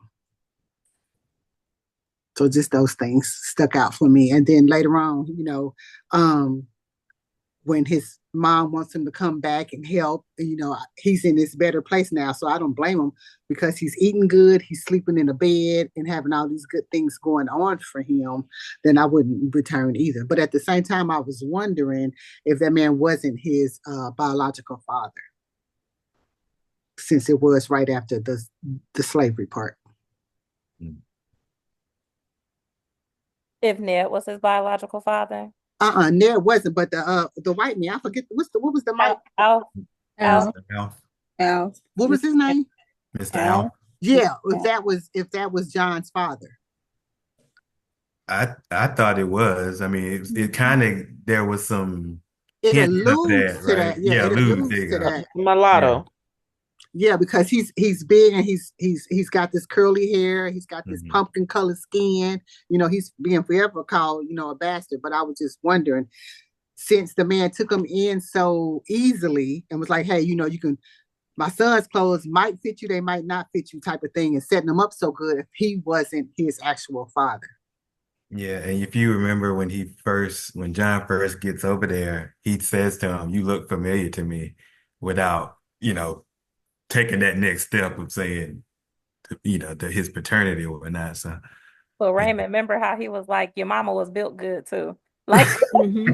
So just those things stuck out for me. And then later on, when his mom wants him to come back and help, he's in this better place now. So I don't blame him, because he's eating good, he's sleeping in a bed and having all these good things going on for him. Then I wouldn't return either. But at the same time, I was wondering if that man wasn't his biological father, since it was right after the slavery part. If Ned was his biological father? Ned wasn't, but the white man, I forget what was the Mike? Alf. What was his name? Mr. Alf. Yeah, if that was John's father. I thought it was. I mean, it kind of, there was some It hint of alludes that, to right? that. Yeah, it alludes alludes to that. Mulatto. Yeah, because he's big, and he's got this curly hair, he's got this pumpkin colored skin. He's being forever called, a bastard. But I was just wondering, since the man took him in so easily and was like, hey, you can my son's clothes might fit you, they might not fit you type of thing, and setting them up so good if he wasn't his actual father. Yeah, and if you remember when John first gets over there, he says to him, "You look familiar to me," without, taking that next step of saying, that his paternity or whatnot. So, But yeah. Raymond, remember how he was like, your mama was built good too. Like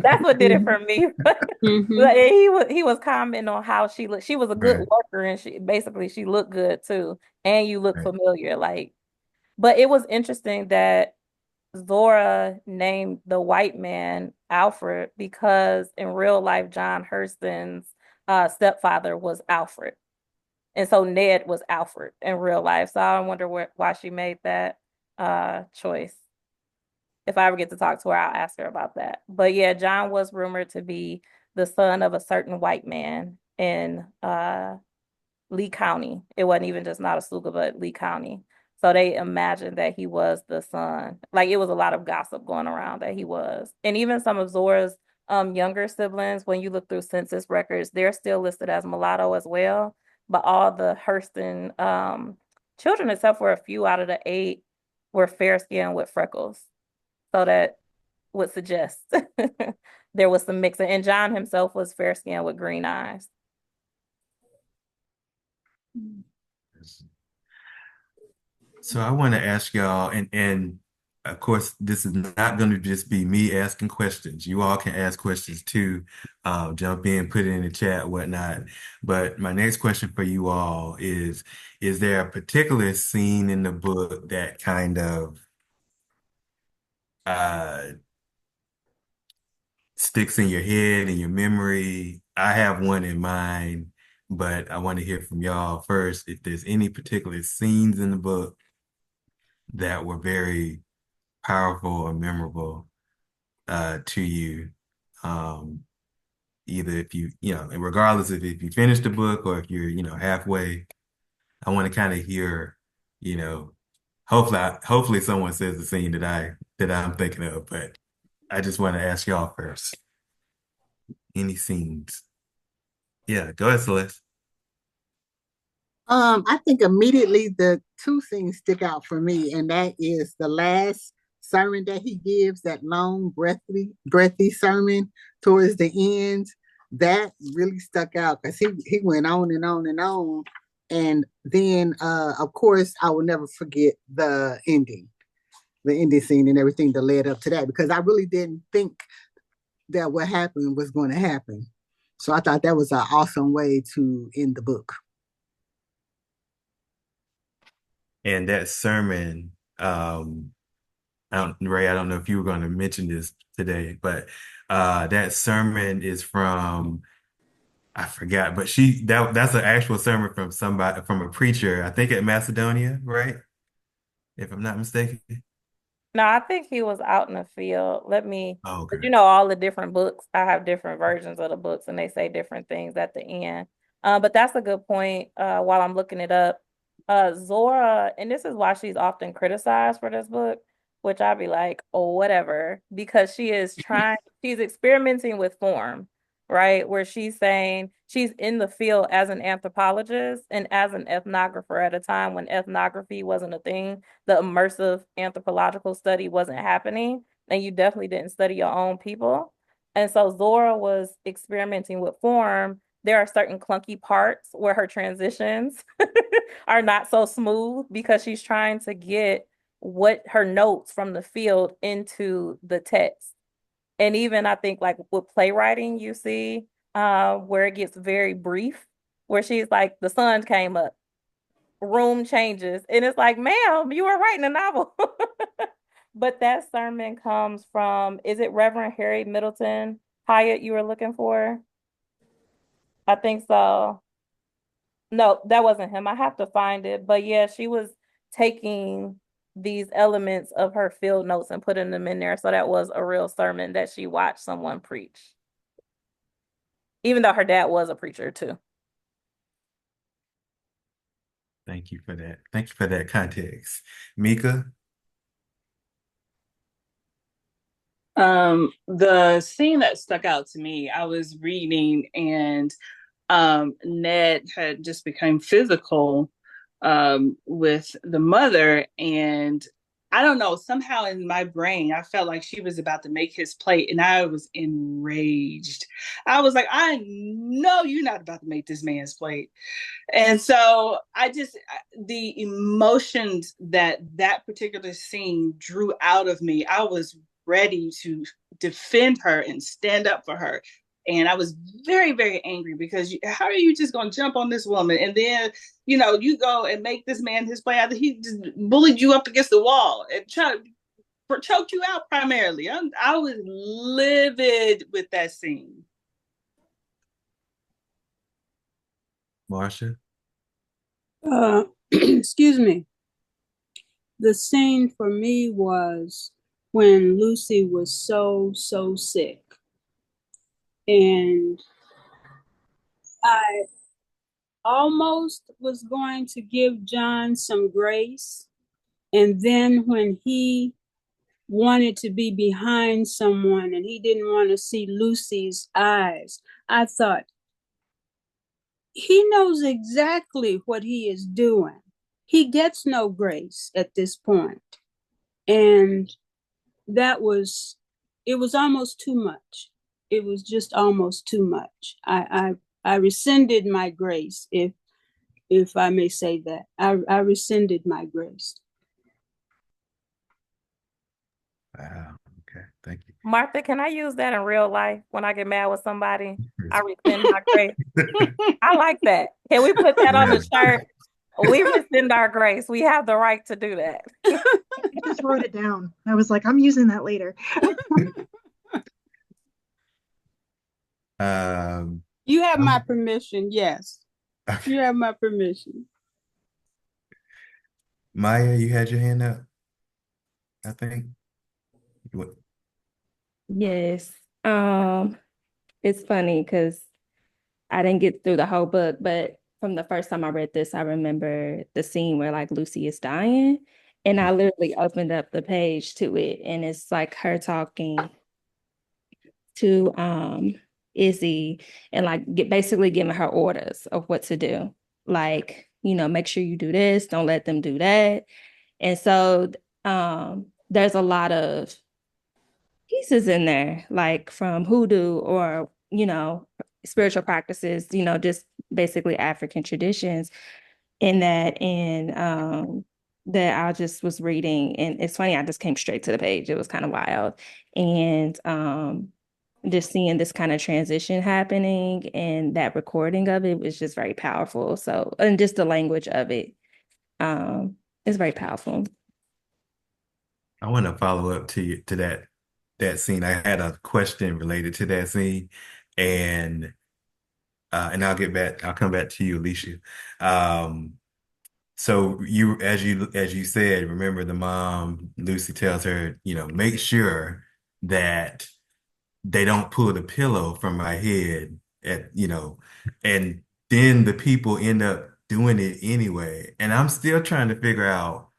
that's what did it for me. Like, he was commenting on how she looked. She was a good Right, worker and she looked good too. And you look right. familiar. But it was interesting that Zora named the white man Alfred because in real life, John Hurston's stepfather was Alfred. And so Ned was Alfred in real life. So I wonder why she made that choice. If I ever get to talk to her, I'll ask her about that. But yeah, John was rumored to be the son of a certain white man in Lee County. It wasn't even just Nottasuga, but Lee County. So they imagined that he was the son. Like it was a lot of gossip going around that he was. And even some of Zora's younger siblings, when you look through census records, they're still listed as mulatto as well. But all the Hurston children, except for a few out of the 8, were fair skinned with freckles. So that would suggest there was some mixing. And John himself was fair skinned with green eyes. So I want to ask y'all, and of course, this is not going to just be me asking questions. You all can ask questions too, jump in, put it in the chat, whatnot. But my next question for you all is there a particular scene in the book that kind of uh, sticks in your head and your memory? I have one in mind, but I want to hear from y'all first if there's any particular scenes in the book that were very powerful or memorable to you. Um, Either if and regardless of if you finish the book or if you're, halfway, I want to kind of hear, you know, hopefully someone says the scene that I'm thinking of, but I just want to ask y'all first. Any scenes? Yeah, go ahead, Celeste. I think immediately the two things stick out for me, and that is the last sermon that he gives, that long, breathy sermon towards the end. That really stuck out because he went on and on and on. And then, of course, I will never forget the ending scene and everything that led up to that, because I really didn't think that what happened was going to happen. So I thought that was an awesome way to end the book. And that sermon, Ray, I don't know if you were going to mention this today, but that sermon is from, I forgot, but that's an actual sermon from from a preacher, I think at Macedonia, right? If I'm not mistaken. No, I think he was out in the field. Oh, But okay. all the different books, I have different versions of the books and they say different things at the end. But that's a good point. While I'm looking it up, Zora, and this is why she's often criticized for this book, which I'd be like, oh, whatever, because she's experimenting with form, right? Where she's saying she's in the field as an anthropologist and as an ethnographer at a time when ethnography wasn't a thing. The immersive anthropological study wasn't happening, and you definitely didn't study your own people. And so Zora was experimenting with form. There are certain clunky parts where her transitions are not so smooth because she's trying to get what her notes from the field into the text. And even I think like with playwriting, you see where it gets very brief, where she's like, the sun came up, room changes, and it's like, ma'am, you were writing a novel. But that sermon comes from, is it Reverend Harry Middleton Hyatt you were looking for? I think so. No, that wasn't him. I have to find it. But yeah, she was taking these elements of her field notes and putting them in there. So that was a real sermon that she watched someone preach, even though her dad was a preacher too. Thank you for that. Thank you for that context. Mika? The scene that stuck out to me, I was reading and Ned had just become physical with the mother. And I don't know, somehow in my brain, I felt like she was about to make his plate, and I was enraged. I was like, I know you're not about to make this man's plate. And so the emotions that that particular scene drew out of me, I was ready to defend her and stand up for her. And I was very, very angry because how are you just going to jump on this woman? And then, you go and make this man his play after he just bullied you up against the wall and choked you out primarily. I was livid with that scene. Marsha? Excuse me. The scene for me was when Lucy was so sick. And I almost was going to give John some grace. And then when he wanted to be behind someone and he didn't want to see Lucy's eyes, I thought, he knows exactly what he is doing. He gets no grace at this point. And it was almost too much. It was just almost too much. I rescinded my grace, if I may say that. I rescinded my grace. Wow. Okay. Thank you. Martha, can I use that in real life when I get mad with somebody? I rescind my grace. I like that. Can we put that on the shirt? We rescind our grace. We have the right to do that. I just wrote it down. I was like, I'm using that later. You have my permission. Yes. You have my permission. Maya, you had your hand up, I think. What? Yes. It's funny because I didn't get through the whole book, but from the first time I read this, I remember the scene where like Lucy is dying, and I literally opened up the page to it, and it's like her talking to Izzy and like basically giving her orders of what to do. Like, make sure you do this, don't let them do that. And so there's a lot of pieces in there, like from hoodoo or, spiritual practices, just basically African traditions in that. And that I just was reading, and it's funny, I just came straight to the page. It was kind of wild. And just seeing this kind of transition happening and that recording of it was just very powerful. So, and just the language of it is very powerful. I want to follow up to that scene. I had a question related to that scene, and I'll come back to you, Alicia. So as you said, remember the mom, Lucy tells her, make sure that they don't pull the pillow from my head and then the people end up doing it anyway. And I'm still trying to figure out,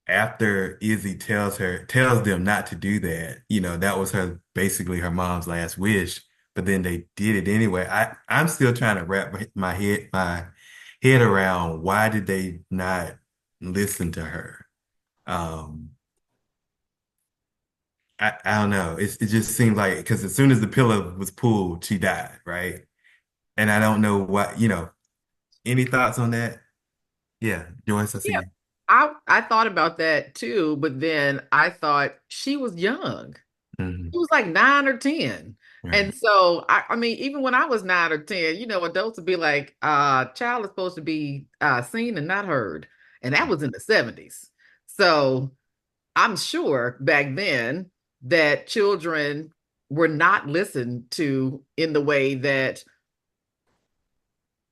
after Izzy tells them not to do that, that was basically her mom's last wish, but then they did it anyway. I'm still trying to wrap my head around, why did they not listen to her? I don't know. It just seemed like, because as soon as the pillow was pulled, she died, right? And I don't know what, any thoughts on that? Yeah, Joyce, I see Yeah, you. I thought about that too, but then I thought she was young. Mhm. She was like 9 or 10. Right. And so I mean, even when I was 9 or 10, adults would be like, child is supposed to be seen and not heard. And that was in the 70s. So I'm sure back then that children were not listened to in the way that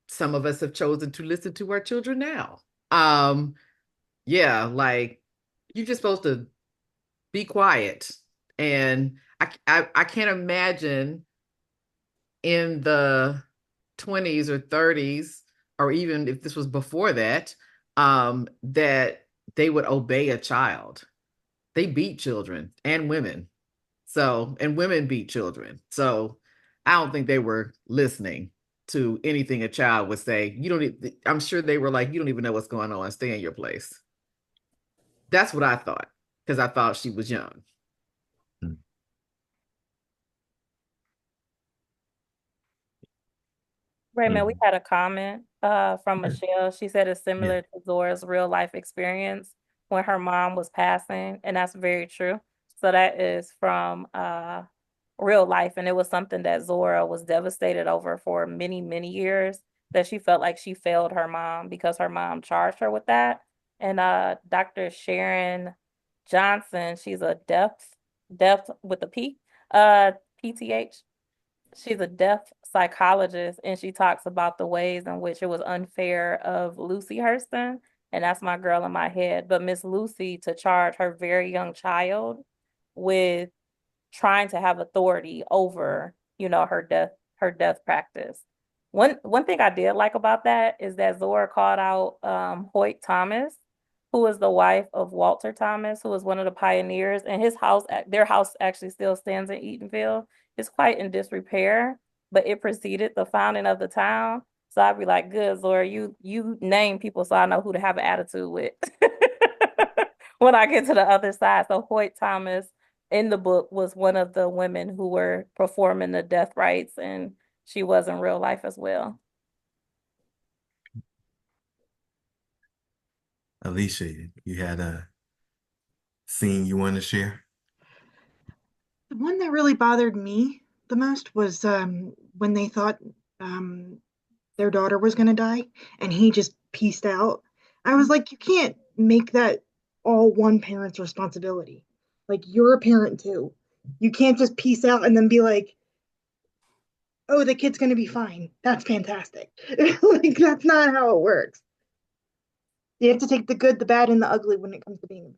some of us have chosen to listen to our children now. Yeah, like you're just supposed to be quiet. And I can't imagine in the 20s or 30s, or even if this was before that, that they would obey a child. They beat children and women. So, and women beat children. So I don't think they were listening. to anything a child would say. You don't I'm sure they were like, you don't even know what's going on, stay in your place. That's what I thought, because I thought she was young. Raymond, we had a comment from Michelle. She said it's Yeah. similar to Zora's real life experience when her mom was passing, and that's very true. So that is from real life, and it was something that Zora was devastated over for many, many years, that she felt like she failed her mom because her mom charged her with that. And Dr. Sharon Johnson, she's a deaf with a P, PTH. She's a deaf psychologist, and she talks about the ways in which it was unfair of Lucy Hurston, and that's my girl in my head, but Miss Lucy to charge her very young child with trying to have authority over, her death practice. One thing I did like about that is that Zora called out Hoyt Thomas, who was the wife of Walter Thomas, who was one of the pioneers, and their house actually still stands in Eatonville. It's quite in disrepair, but it preceded the founding of the town. So I'd be like, good, Zora, you name people so I know who to have an attitude with when I get to the other side. So Hoyt Thomas in the book was one of the women who were performing the death rites, and she was in real life as well. Alicia, you had a scene you want to share? The one that really bothered me the most was when they thought their daughter was going to die and he just pieced out. I was like, you can't make that all one parent's responsibility. Like, you're a parent too. You can't just piece out and then be like, oh, the kid's going to be fine. That's fantastic. Like, that's not how it works. You have to take the good, the bad, and the ugly when it comes to being.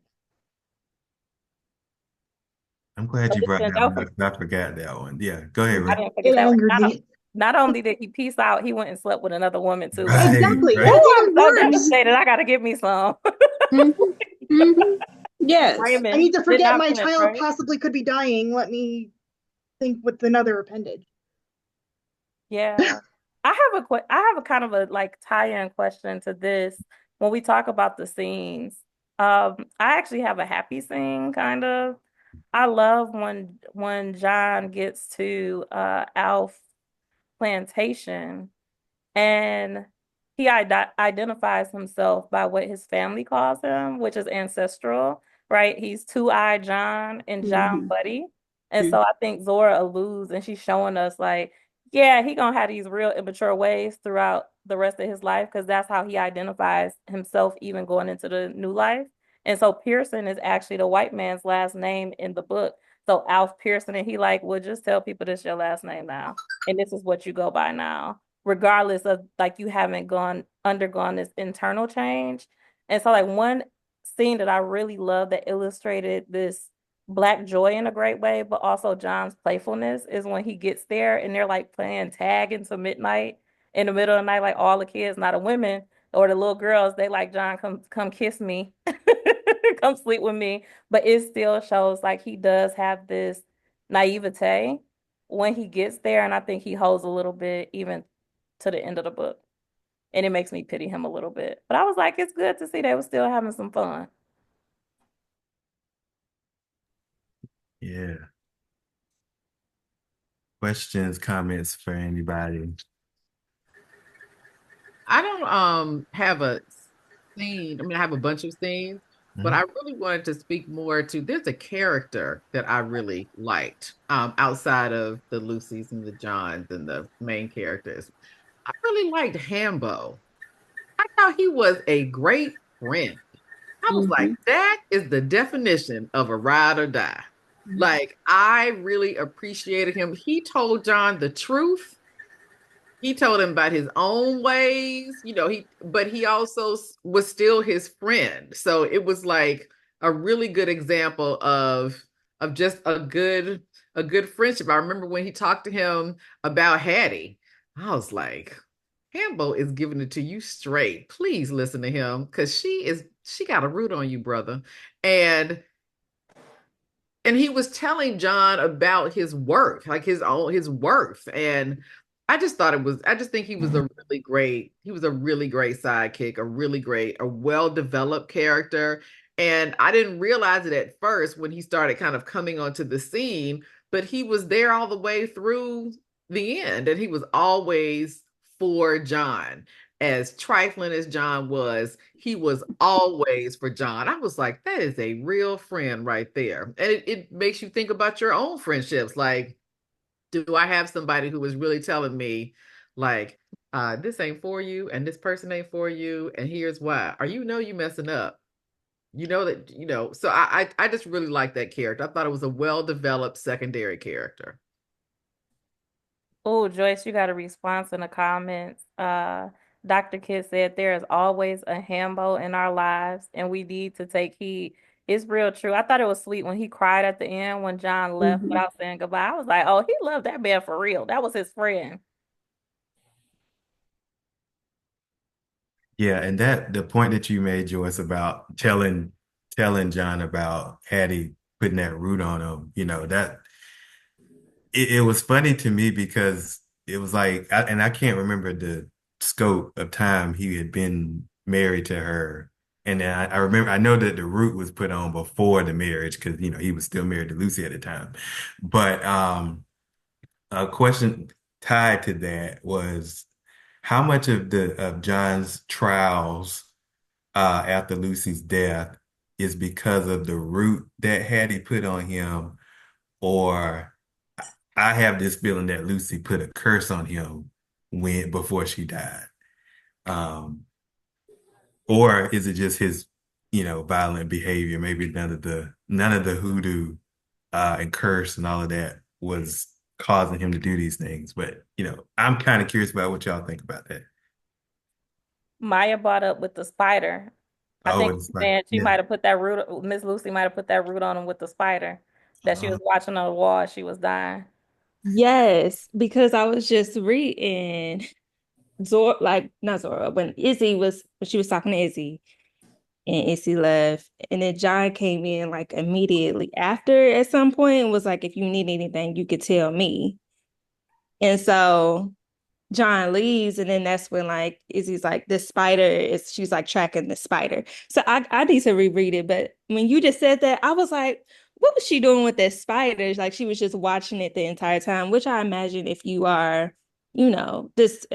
I'm glad you brought Listen, that one up. I forgot that one. Yeah, go ahead, I Ray. didn't forget It that. angered me. Not only did he peace out, he went and slept with another woman too. Right, Exactly. right. That's Oh, I'm even so worse. devastated. I gotta give me some. Yes. I need to Raymond did forget not my flinch, child right? possibly could be dying. Let me think with another appendage. Yeah. I have a kind of a like tie-in question to this when we talk about the scenes. I actually have a happy scene kind of. I love when John gets to Alf plantation and he identifies himself by what his family calls him, which is ancestral, right? He's Two-Eyed John and John Buddy. And so I think Zora alludes and she's showing us like, yeah, he gonna have these real immature ways throughout the rest of his life because that's how he identifies himself even going into the new life. And so Pearson is actually the white man's last name in the book. So Alf Pearson, and he like, well, just tell people this your last name now. And this is what you go by now, regardless of like you haven't undergone this internal change. And so like one scene that I really love that illustrated this Black joy in a great way, but also John's playfulness is when he gets there and they're like playing tag into midnight in the middle of the night, like all the kids, not the women or the little girls, they like, John, come kiss me, come sleep with me. But it still shows like he does have this naivete when he gets there, and I think he holds a little bit even to the end of the book. And it makes me pity him a little bit. But I was like, it's good to see they were still having some fun. Yeah. Questions, comments for anybody? I don't have a scene. I mean, I have a bunch of scenes, but I really wanted to speak more to there's a character that I really liked outside of the Lucys and the Johns and the main characters. I really liked Hambo. I thought he was a great friend. I was like, that is the definition of a ride or die. Like, I really appreciated him. He told John the truth. He told him about his own ways, but he also was still his friend. So it was like a really good example of just a good friendship. I remember when he talked to him about Hattie, I was like, Hambo is giving it to you straight. Please listen to him because she got a root on you, brother. And he was telling John about his work, like his worth. And I just think he was a really great sidekick, a well-developed character. And I didn't realize it at first when he started kind of coming onto the scene, but he was there all the way through the end. And he was always for John. As trifling as John was, he was always for John. I was like, that is a real friend right there. And it makes you think about your own friendships. Like, do I have somebody who was really telling me, like, this ain't for you, and this person ain't for you, and here's why? Or you messing up. You know that, so I just really like that character. I thought it was a well-developed secondary character. Oh, Joyce, you got a response in the comments. Dr. Kidd said there is always a Hambo in our lives, and we need to take heed. It's real true. I thought it was sweet when he cried at the end when John left Mhm. without saying goodbye. I was like, oh, he loved that man for real. That was his friend. Yeah, and that the point that you made, Joyce, about telling John about Hattie putting that root on him, that it was funny to me because it was like, and I can't remember the scope of time he had been married to her. And then I remember, I know that the root was put on before the marriage because, he was still married to Lucy at the time. But a question tied to that was how much of John's trials after Lucy's death is because of the root that Hattie put on him, or I have this feeling that Lucy put a curse on him before she died. Um, or is it just his, violent behavior? Maybe none of the hoodoo and curse and all of that was causing him to do these things. But, I'm kind of curious about what y'all think about that. Maya brought up with the spider. I Oh, think it's she's like, saying she yeah. might have put that root, Miss Lucy might have put that root on him with the spider that she was watching on the wall as she was dying. Yes, because I was just reading Zora, like not Zora, when she was talking to Izzy and Izzy left, and then John came in like immediately after at some point and was like, if you need anything, you could tell me. And so John leaves, and then that's when like Izzy's like, she's like tracking the spider. So I need to reread it. But when you just said that, I was like, what was she doing with that spider? Like she was just watching it the entire time, which I imagine if you are, this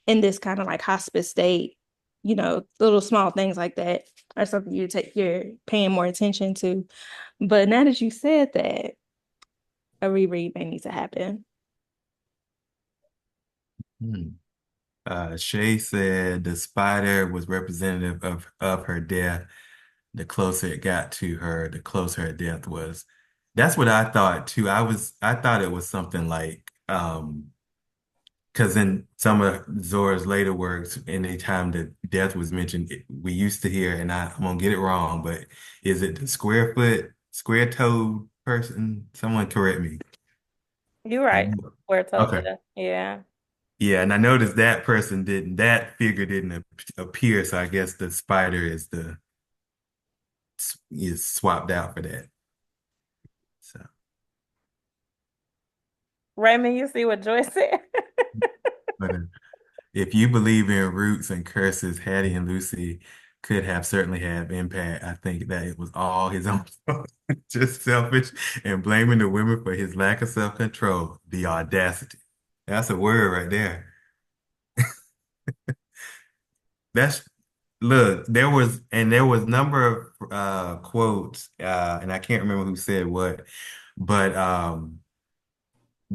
in this kind of like hospice state, little small things like that are something you're paying more attention to. But now that you said that, a reread may need to happen. Hmm. Shay said the spider was representative of her death. The closer it got to her, the closer her death was. That's what I thought too. I thought it was something like because in some of Zora's later works, anytime that death was mentioned, we used to hear, and I'm gonna get it wrong, but is it the square toed person? Someone correct me. You're right. Where it told you Okay. that. Yeah. Yeah, and I noticed that figure didn't appear, so I guess the spider is swapped out for that. So, Raymond, you see what Joyce said? but if you believe in roots and curses, Hattie and Lucy could have certainly have impact. I think that it was all his own fault, just selfish and blaming the women for his lack of self-control. The audacity. That's a word right there. That's Look, there was number of quotes, and I can't remember who said what, but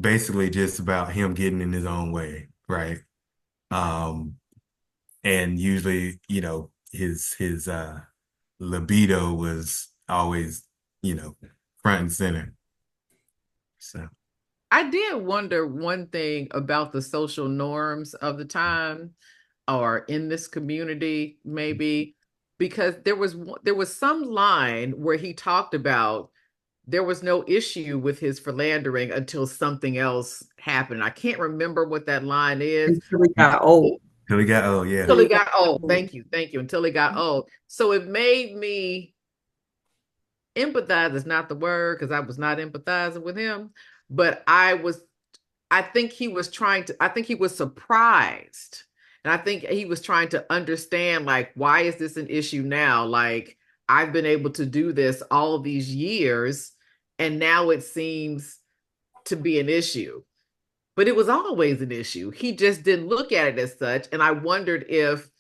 basically just about him getting in his own way, right? Um, and usually, his libido was always, you know, front and center. So, I did wonder one thing about the social norms of the time or in this community, maybe, because there was some line where he talked about there was no issue with his philandering until something else happened. I can't remember what that line is. Until he got old. till he got, oh yeah. Until he got old. Thank you. Thank you. Until he got old. So it made me empathize is not the word because I was not empathizing with him, but I was I think he was surprised. And I think he was trying to understand, like, why is this an issue now? Like, I've been able to do this all of these years, and now it seems to be an issue. But it was always an issue. He just didn't look at it as such. And I wondered if,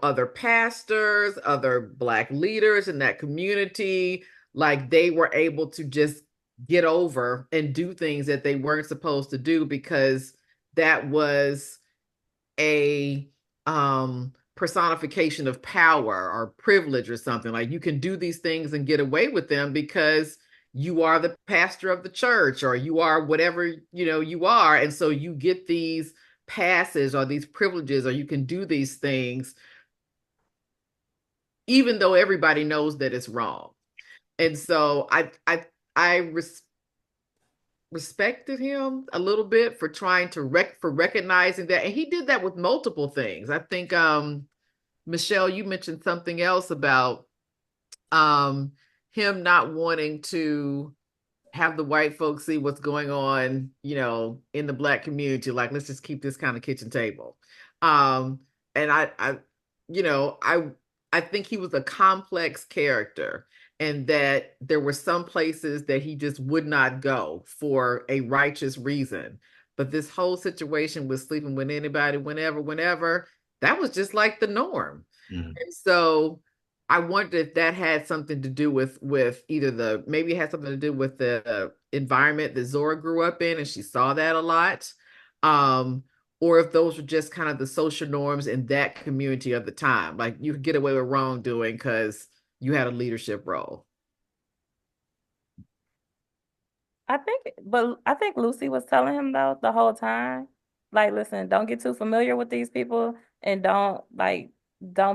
other pastors, other Black leaders in that community, like they were able to just get over and do things that they weren't supposed to do because that was a personification of power or privilege or something. Like you can do these things and get away with them because you are the pastor of the church or you are whatever, you are. And so you get these passes or these privileges or you can do these things even though everybody knows that it's wrong. And so I respected him a little bit for trying to recognizing that, and he did that with multiple things. I think Michelle, you mentioned something else about him not wanting to have the white folks see what's going on, in the Black community. Like, let's just keep this kind of kitchen table. And you know, I I think he was a complex character, and that there were some places that he just would not go for a righteous reason. But this whole situation with sleeping with anybody, whenever, that was just like the norm. Mhm. And so I wondered if that had something to do with either maybe it had something to do with the environment that Zora grew up in, and she saw that a lot. Um, or if those were just kind of the social norms in that community of the time. Like you could get away with wrongdoing because you had a leadership role. I think Lucy was telling him though the whole time, like, listen, don't get too familiar with these people and don't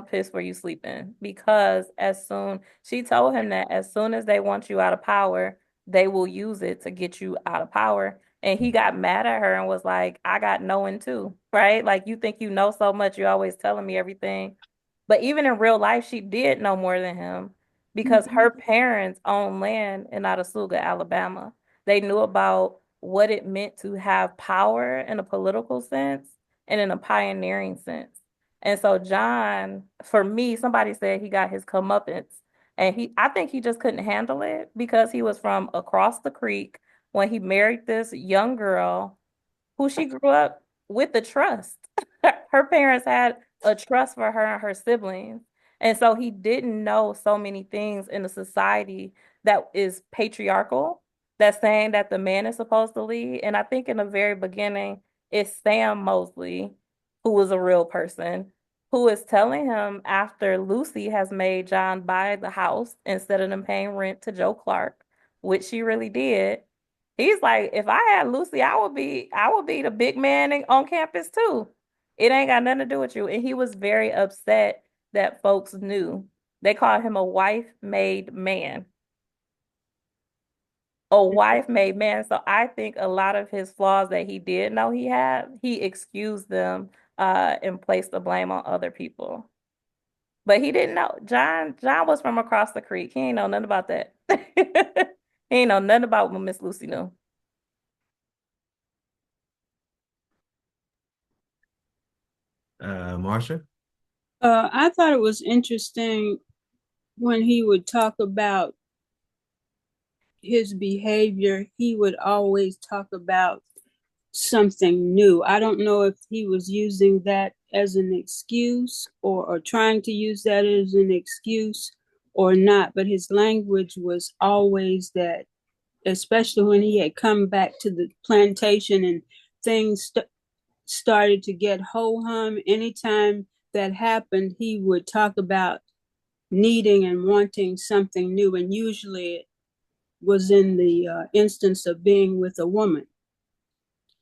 piss where you sleeping because she told him that as soon as they want you out of power, they will use it to get you out of power. And he got mad at her and was like, I got knowing too, right? Like you think you know so much, you're always telling me everything. But even in real life, she did know more than him because her parents owned land in Nottasuga, Alabama. They knew about what it meant to have power in a political sense and in a pioneering sense. And so John, for me, somebody said he got his comeuppance. And I think he just couldn't handle it because he was from across the creek when he married this young girl who she grew up with a trust. Her parents had a trust for her and her siblings. And so he didn't know so many things in a society that is patriarchal, that's saying that the man is supposed to lead. And I think in the very beginning, it's Sam Mosley, who was a real person, who is telling him after Lucy has made John buy the house instead of them paying rent to Joe Clark, which she really did. He's like, if I had Lucy, I would be the big man on campus too. It ain't got nothing to do with you. And he was very upset that folks knew. They called him a wife-made man. A wife-made man. So I think a lot of his flaws that he did know he had, he excused them and placed the blame on other people. But he didn't know. John was from across the creek. He ain't know nothing about that. He ain't know nothing about what Miss Lucy knew. Marsha? I thought it was interesting when he would talk about his behavior, he would always talk about something new. I don't know if he was using that as an excuse or trying to use that as an excuse or not, but his language was always that, especially when he had come back to the plantation and things started to get ho-hum. Anytime that happened, he would talk about needing and wanting something new, and usually it was in the instance of being with a woman.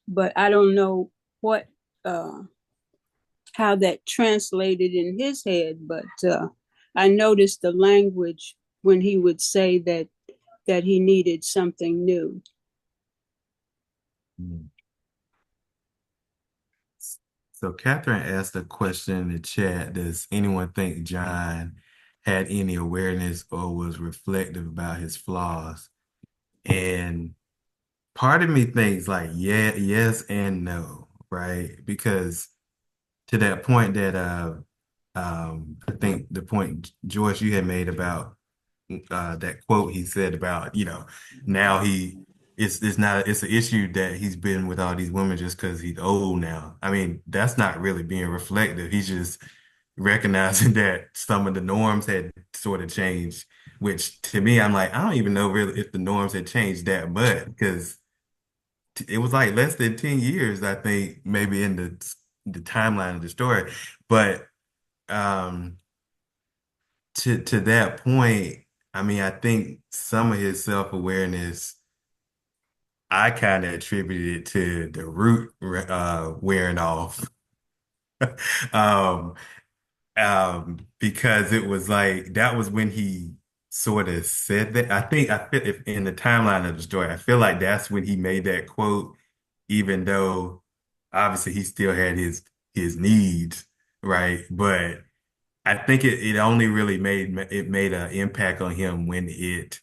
But I don't know what how that translated in his head, but I noticed the language when he would say that he needed something new. So Catherine asked a question in the chat. Does anyone think John had any awareness or was reflective about his flaws? And part of me thinks like yeah, yes and no, right? Because to that point that I think the point Joyce you had made about that quote he said about, now it's not it's an issue that he's been with all these women just because he's old now. I mean, that's not really being reflective. He's just recognizing that some of the norms had sort of changed, which to me, I'm like, I don't even know really if the norms had changed that much because it was like less than 10 years, I think, maybe in the timeline of the story. But um to that point, I mean, I think some of his self-awareness, I kind of attributed it to the root wearing off. Um, because it was like that was when he sort of said that. I feel if in the timeline of the story, I feel like that's when he made that quote, even though obviously he still had his needs, right? But I think it only really made an impact on him when it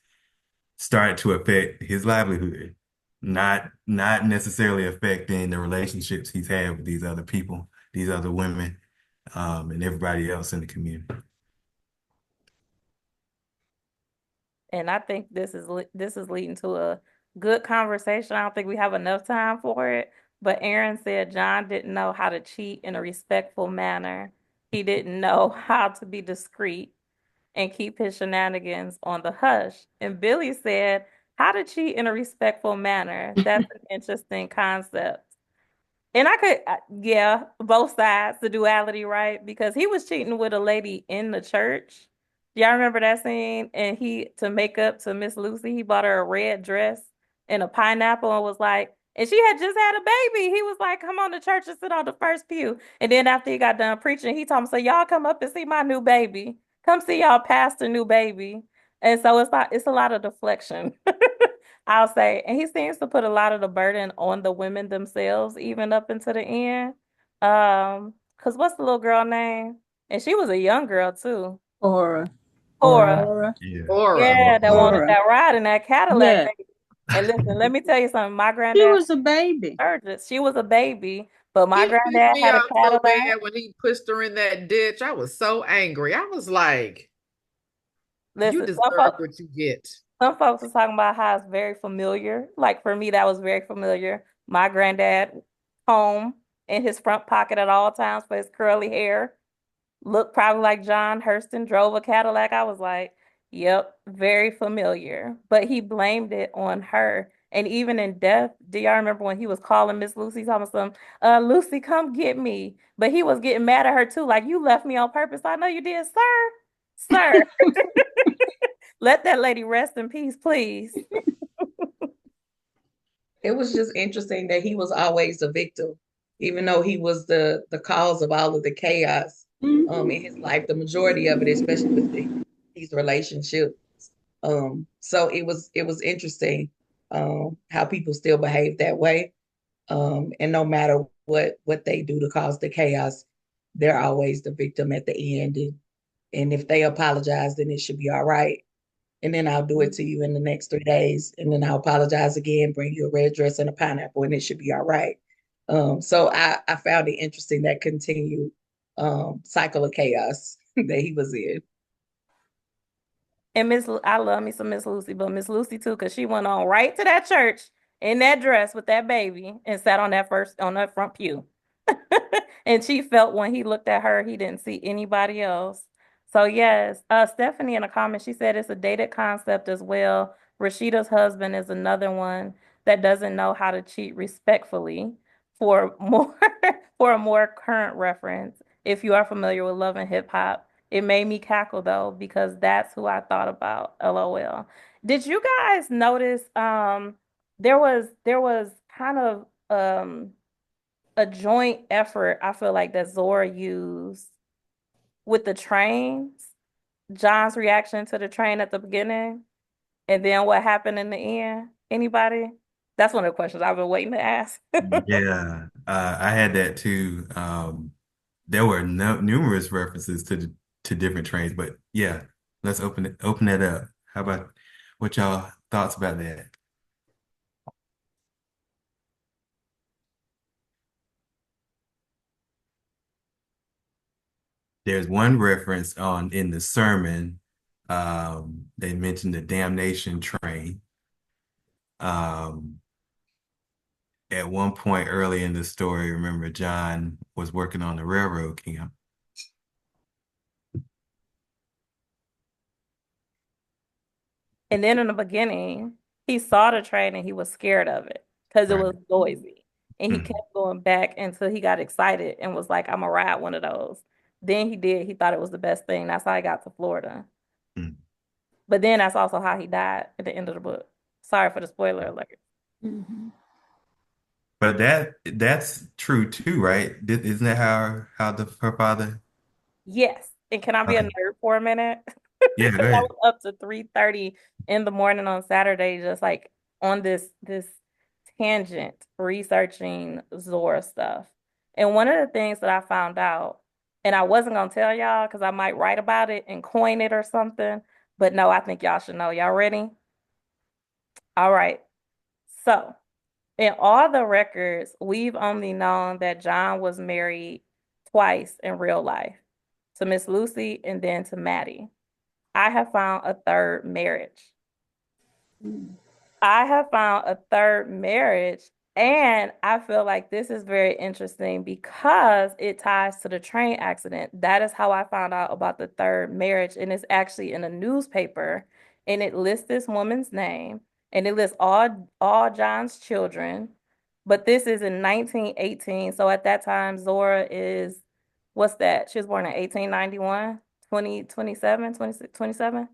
started to affect his livelihood, not necessarily affecting the relationships he's had with these other people, these other women, and everybody else in the community. And I think this is leading to a good conversation. I don't think we have enough time for it, but Aaron said John didn't know how to cheat in a respectful manner. He didn't know how to be discreet and keep his shenanigans on the hush. And Billy said how to cheat in a respectful manner. That's an interesting concept. And I could, yeah, both sides, the duality, right? Because he was cheating with a lady in the church. Y'all remember that scene? And to make up to Miss Lucy, he bought her a red dress and a pineapple and was like, and she had just had a baby. He was like, come on to church and sit on the first pew. And then after he got done preaching, he told him, so y'all come up and see my new baby. Come see y'all pastor new baby. And so it's a lot of deflection. I'll say, and he seems to put a lot of the burden on the women themselves, even up into the end. Because what's the little girl name? And she was a young girl too. Aura. Cora. Aura. Yeah. Yeah, that wanted Aura. that ride in that Cadillac, Yeah. baby. And listen, let me tell you something. My She granddad was a baby. she was a baby, but my He pissed granddad me had a off so Cadillac. bad when he pushed her in that ditch. I was so angry. I was like, you Listen, deserve what you get. some folks was talking about how it's very familiar. Like for me, that was very familiar. My granddad home in his front pocket at all times for his curly hair. Looked probably like John Hurston, drove a Cadillac. I was like, yep, very familiar. But he blamed it on her. And even in death, do y'all remember when he was calling Miss Lucy, talking some, Lucy, come get me. But he was getting mad at her too, like you left me on purpose. I know you did, sir. Sir. Let that lady rest in peace, please. It was just interesting that he was always a victim, even though he was the cause of all of the chaos in his life, the majority of it, especially with these relationships. So it was interesting how people still behave that way. And no matter what they do to cause the chaos, they're always the victim at the end. And if they apologize, then it should be all right. And then I'll do it to you in the next 3 days. And then I'll apologize again, bring you a red dress and a pineapple, and it should be all right. So I found it interesting that continued cycle of chaos that he was in. And I love me some Miss Lucy, but Miss Lucy too, because she went on right to that church in that dress with that baby and sat on that front pew. And she felt when he looked at her, he didn't see anybody else. So yes, Stephanie in a comment, she said it's a dated concept as well. Rashida's husband is another one that doesn't know how to cheat respectfully. For more for a more current reference, if you are familiar with Love and Hip Hop, it made me cackle though, because that's who I thought about. LOL. Did you guys notice there was kind of a joint effort I feel like that Zora used with the trains, John's reaction to the train at the beginning, and then what happened in the end? Anybody? That's one of the questions I've been waiting to ask. Yeah, I had that too. There were no, numerous references to different trains, but yeah, let's open that up. How about what y'all thoughts about that? There's one reference in the sermon. They mentioned the damnation train. Um, at one point early in the story, remember John was working on the railroad camp. And then in the beginning, he saw the train and he was scared of it because it Right. was noisy. And he Mhm. kept going back until he got excited and was like, I'm gonna ride one of those. Then he did. He thought it was the best thing. That's how he got to Florida. Mhm. But then that's also how he died at the end of the book. Sorry for the spoiler alert. But that's true too, right? Isn't that how her father? Yes. And can I be a Okay. nerd for a minute? Yeah, Because go I ahead. was up to 3:30 in the morning on Saturday, just like on this tangent, researching Zora stuff. And one of the things that I found out, and I wasn't gonna tell y'all because I might write about it and coin it or something, but no, I think y'all should know. Y'all ready? All right. So in all the records, we've only known that John was married twice in real life, to Miss Lucy and then to Maddie. I have found a third marriage. I have found a third marriage, and I feel like this is very interesting because it ties to the train accident. That is how I found out about the third marriage, and it's actually in a newspaper, and it lists this woman's name, and it lists all John's children. But this is in 1918, so at that time, Zora is, what's that? She was born in 1891, 27, 26, 27?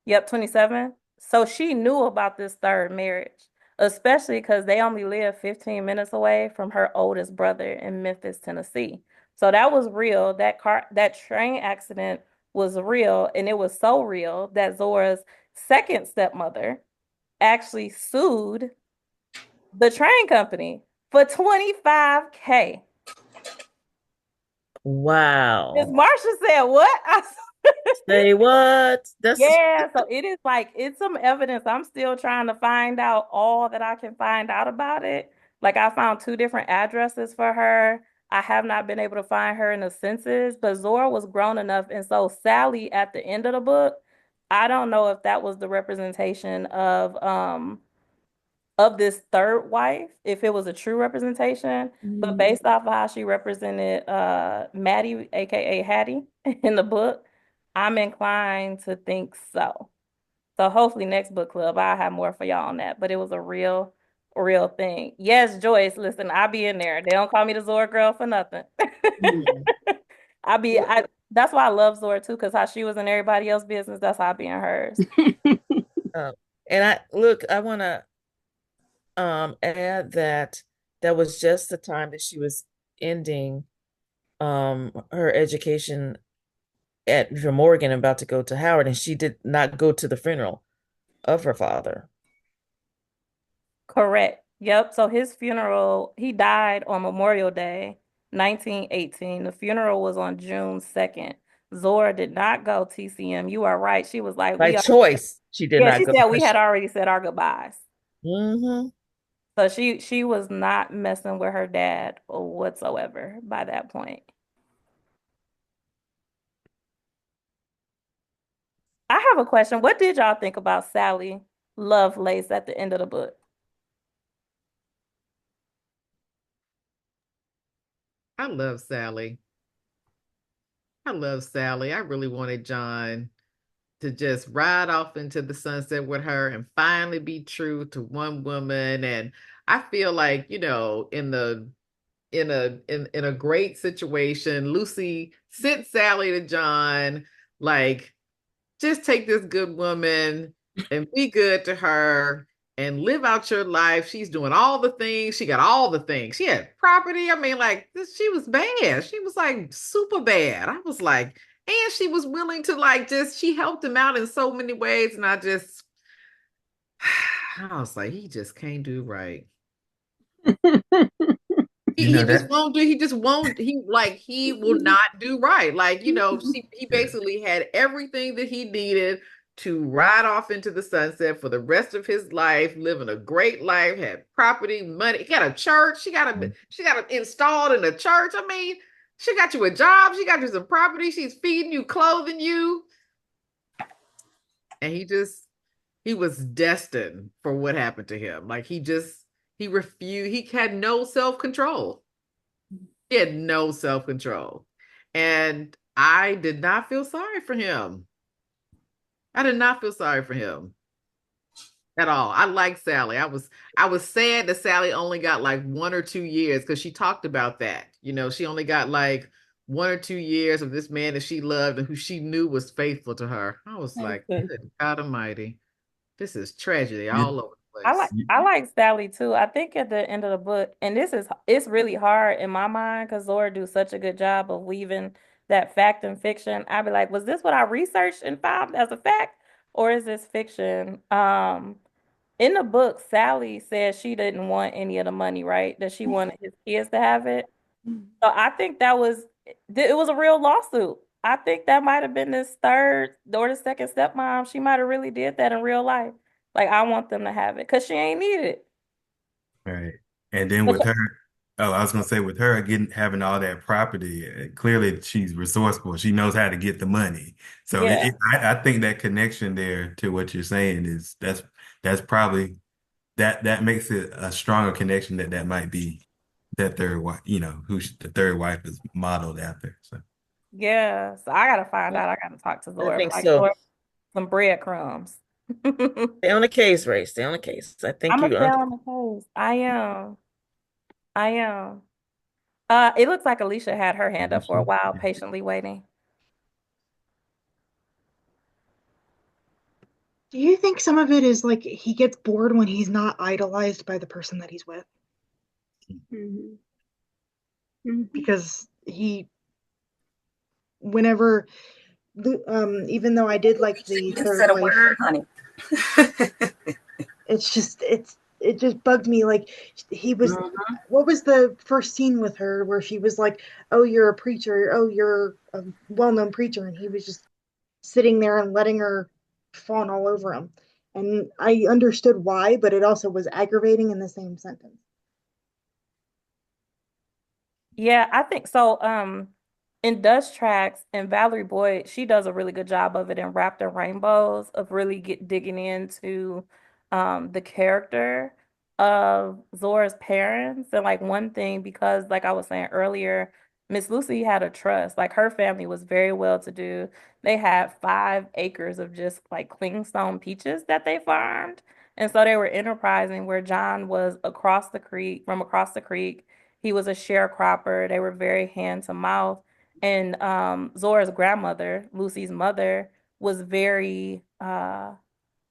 Yep, 27. So she knew about this third marriage, especially because they only lived 15 minutes away from her oldest brother in Memphis, Tennessee. So that was real. That train accident was real, and it was so real that Zora's second stepmother actually sued the train company for 25K. Miss Wow. Marsha said, "What?" Say what? That's Yeah, so it is like it's some evidence. I'm still trying to find out all that I can find out about it. Like I found two different addresses for her. I have not been able to find her in the census, but Zora was grown enough, and so Sally at the end of the book, I don't know if that was the representation of this third wife, if it was a true representation, but based off of how she represented Maddie, aka Hattie, in the book, I'm inclined to think so. So hopefully next book club I'll have more for y'all on that. But it was a real thing. Yes, Joyce, listen, I'll be in there. They don't call me the Zora girl for nothing. I that's why I love Zora too, because how she was in everybody else's business, that's how I be in hers. uh, and I want to add that that was just the time that she was ending her education at Morgan and about to go to Howard, and she did not go to the funeral of her father. Correct. Yep. So his funeral, he died on Memorial Day, 1918. The funeral was on June 2nd. Zora did not go TCM. You are right. She was like, By choice, she did yeah, not she go said we because had already said our goodbyes. mm-hmm. So she was not messing with her dad whatsoever by that point. I have a question. What did y'all think about Sally Lovelace at the end of the book? I love Sally. I love Sally. I really wanted John to just ride off into the sunset with her and finally be true to one woman. And I feel like, in a great situation, Lucy sent Sally to John, like, just take this good woman and be good to her and live out your life. She's doing all the things. She got all the things. She had property. I mean, like this, she was bad. She was like super bad. I was like, and she was willing to like just she helped him out in so many ways. And I was like, he just can't do right. You He know just that. won't do. He just won't. He will not do right. Like, he Yeah. basically had everything that he needed to ride off into the sunset for the rest of his life, living a great life, had property, money. He got a church. She got installed in a church. I mean, She got you a job. She got you some property. She's feeding you, clothing you. And he was destined for what happened to him. Like he refused. He had no self-control. He had no self-control. And I did not feel sorry for him. I did not feel sorry for him at all. I liked Sally. I was sad that Sally only got like 1 or 2 years because she talked about that. She only got like 1 or 2 years of this man that she loved and who she knew was faithful to her. I was like, Okay. good God Almighty, this is tragedy You, all over the I like place. I like Sally too. I think at the end of the book, and it's really hard in my mind because Zora do such a good job of weaving that fact and fiction. I'd be like, was this what I researched and found as a fact, or is this fiction? In the book, Sally said she didn't want any of the money, right? That she wanted his kids to have it. So I think it was a real lawsuit. I think that might have been this third or the second stepmom. She might have really did that in real life. Like, I want them to have it because she ain't need it. right. And then But with her, oh, I was gonna say with her having all that property, clearly she's resourceful. She knows how to get the money. So yeah, I think that connection there to what you're saying is that's probably that makes it a stronger connection that might be that third wife, the third wife is modeled after. So yeah. So I gotta find out. I gotta talk to I Zora. But think like, so. Zora, some breadcrumbs. Stay on the case, Ray. Stay on the case. I think I'm gonna you stay on the case. I am. I am. It looks like Alicia had her hand up for a while, patiently waiting. Do you think some of it is like he gets bored when he's not idolized by the person that he's with? Mhm. Mhm. Because whenever, even though I did like the You third said a wife, word, honey. it just bugged me. Like he was, Mhm. what was the first scene with her where she was like, "Oh, you're a preacher. Oh, you're a well-known preacher," and he was just sitting there and letting her fawn all over him. And I understood why, but it also was aggravating in the same sentence. Yeah, I think so. In Dust Tracks and Valerie Boyd, she does a really good job of it in Wrapped in Rainbows of really digging into the character of Zora's parents. And like one thing, because like I was saying earlier, Miss Lucy had a trust. Like her family was very well to do. They had 5 acres of just like clingstone peaches that they farmed. And so they were enterprising where John was from across the creek. He was a sharecropper. They were very hand to mouth. And Zora's grandmother, Lucy's mother, was very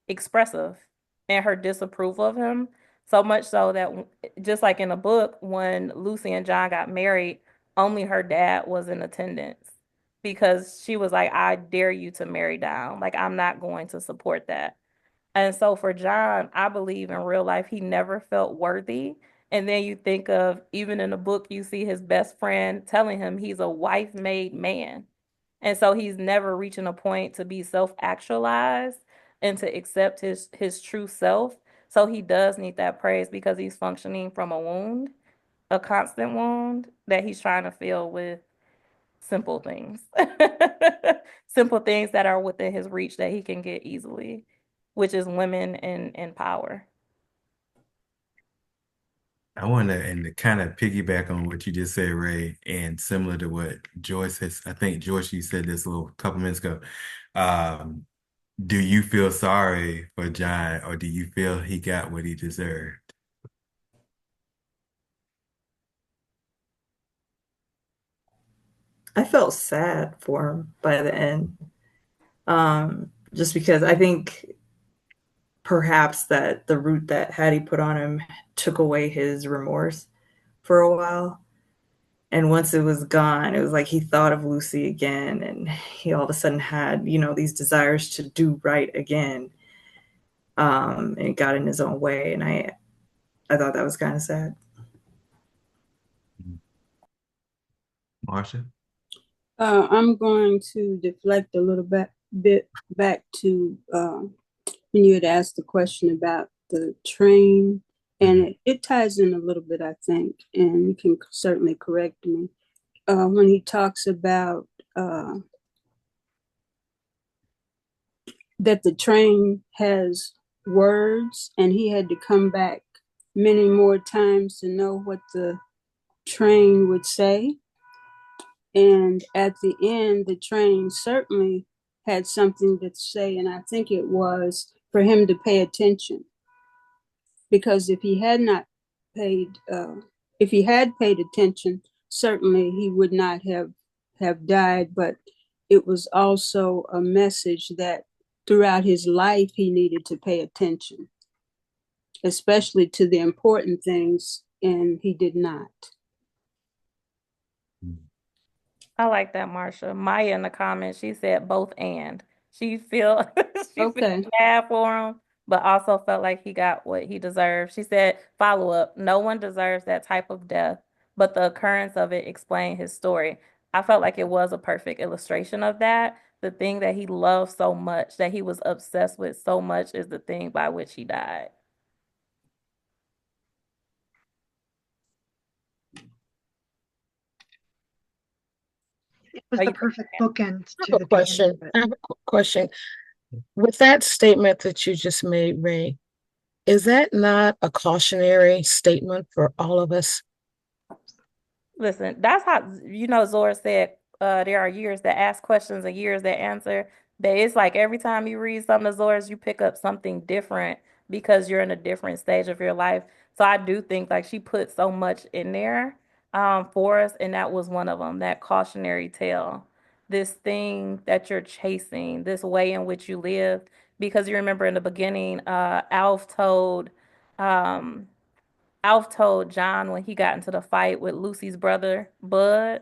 expressive in her disapproval of him. So much so that just like in the book, when Lucy and John got married, only her dad was in attendance because she was like, I dare you to marry down. Like, I'm not going to support that. And so for John, I believe in real life, he never felt worthy. And then you think of, even in the book, you see his best friend telling him he's a wife-made man. And so he's never reaching a point to be self-actualized and to accept his true self. So he does need that praise because he's functioning from a wound, a constant wound that he's trying to fill with simple things. Simple things that are within his reach that he can get easily, which is women and power. I want to kind of piggyback on what you just said, Ray, and similar to what Joyce has. I think Joyce, you said this a little couple minutes ago. Um, do you feel sorry for John, or do you feel he got what he deserved? I felt sad for him by the end. Just because I think perhaps that the route that Hattie put on him took away his remorse for a while. And once it was gone, it was like he thought of Lucy again, and he all of a sudden had, these desires to do right again. And it got in his own way. And I thought that was kind of sad. Marsha? I'm going to deflect a little bit back to when you had asked the question about the train, and it ties in a little bit, I think, and you can certainly correct me. when he talks about that the train has words and he had to come back many more times to know what the train would say. And at the end, the train certainly had something to say, and I think it was for him to pay attention. Because if he had not paid, if he had paid attention, certainly he would not have died. But it was also a message that throughout his life he needed to pay attention, especially to the important things, and he did not. I like that, Marsha. Maya in the comments, she said both and. She feel she feel Okay. bad for him, but also felt like he got what he deserved. She said, follow up, no one deserves that type of death, but the occurrence of it explained his story. I felt like it was a perfect illustration of that. The thing that he loved so much, that he was obsessed with so much, is the thing by which he died. It was Are the you perfect bookend I to have a the beginning question. of it. I have a question. With that statement that you just made, Ray, is that not a cautionary statement for all of us? Listen, that's how, Zora said, there are years that ask questions and years that answer. That it's like every time you read some of Zora's, you pick up something different because you're in a different stage of your life. So I do think like she put so much in there for us, and that was one of them, that cautionary tale. This thing that you're chasing, this way in which you live. Because you remember in the beginning, um, Alf told John when he got into the fight with Lucy's brother, Bud,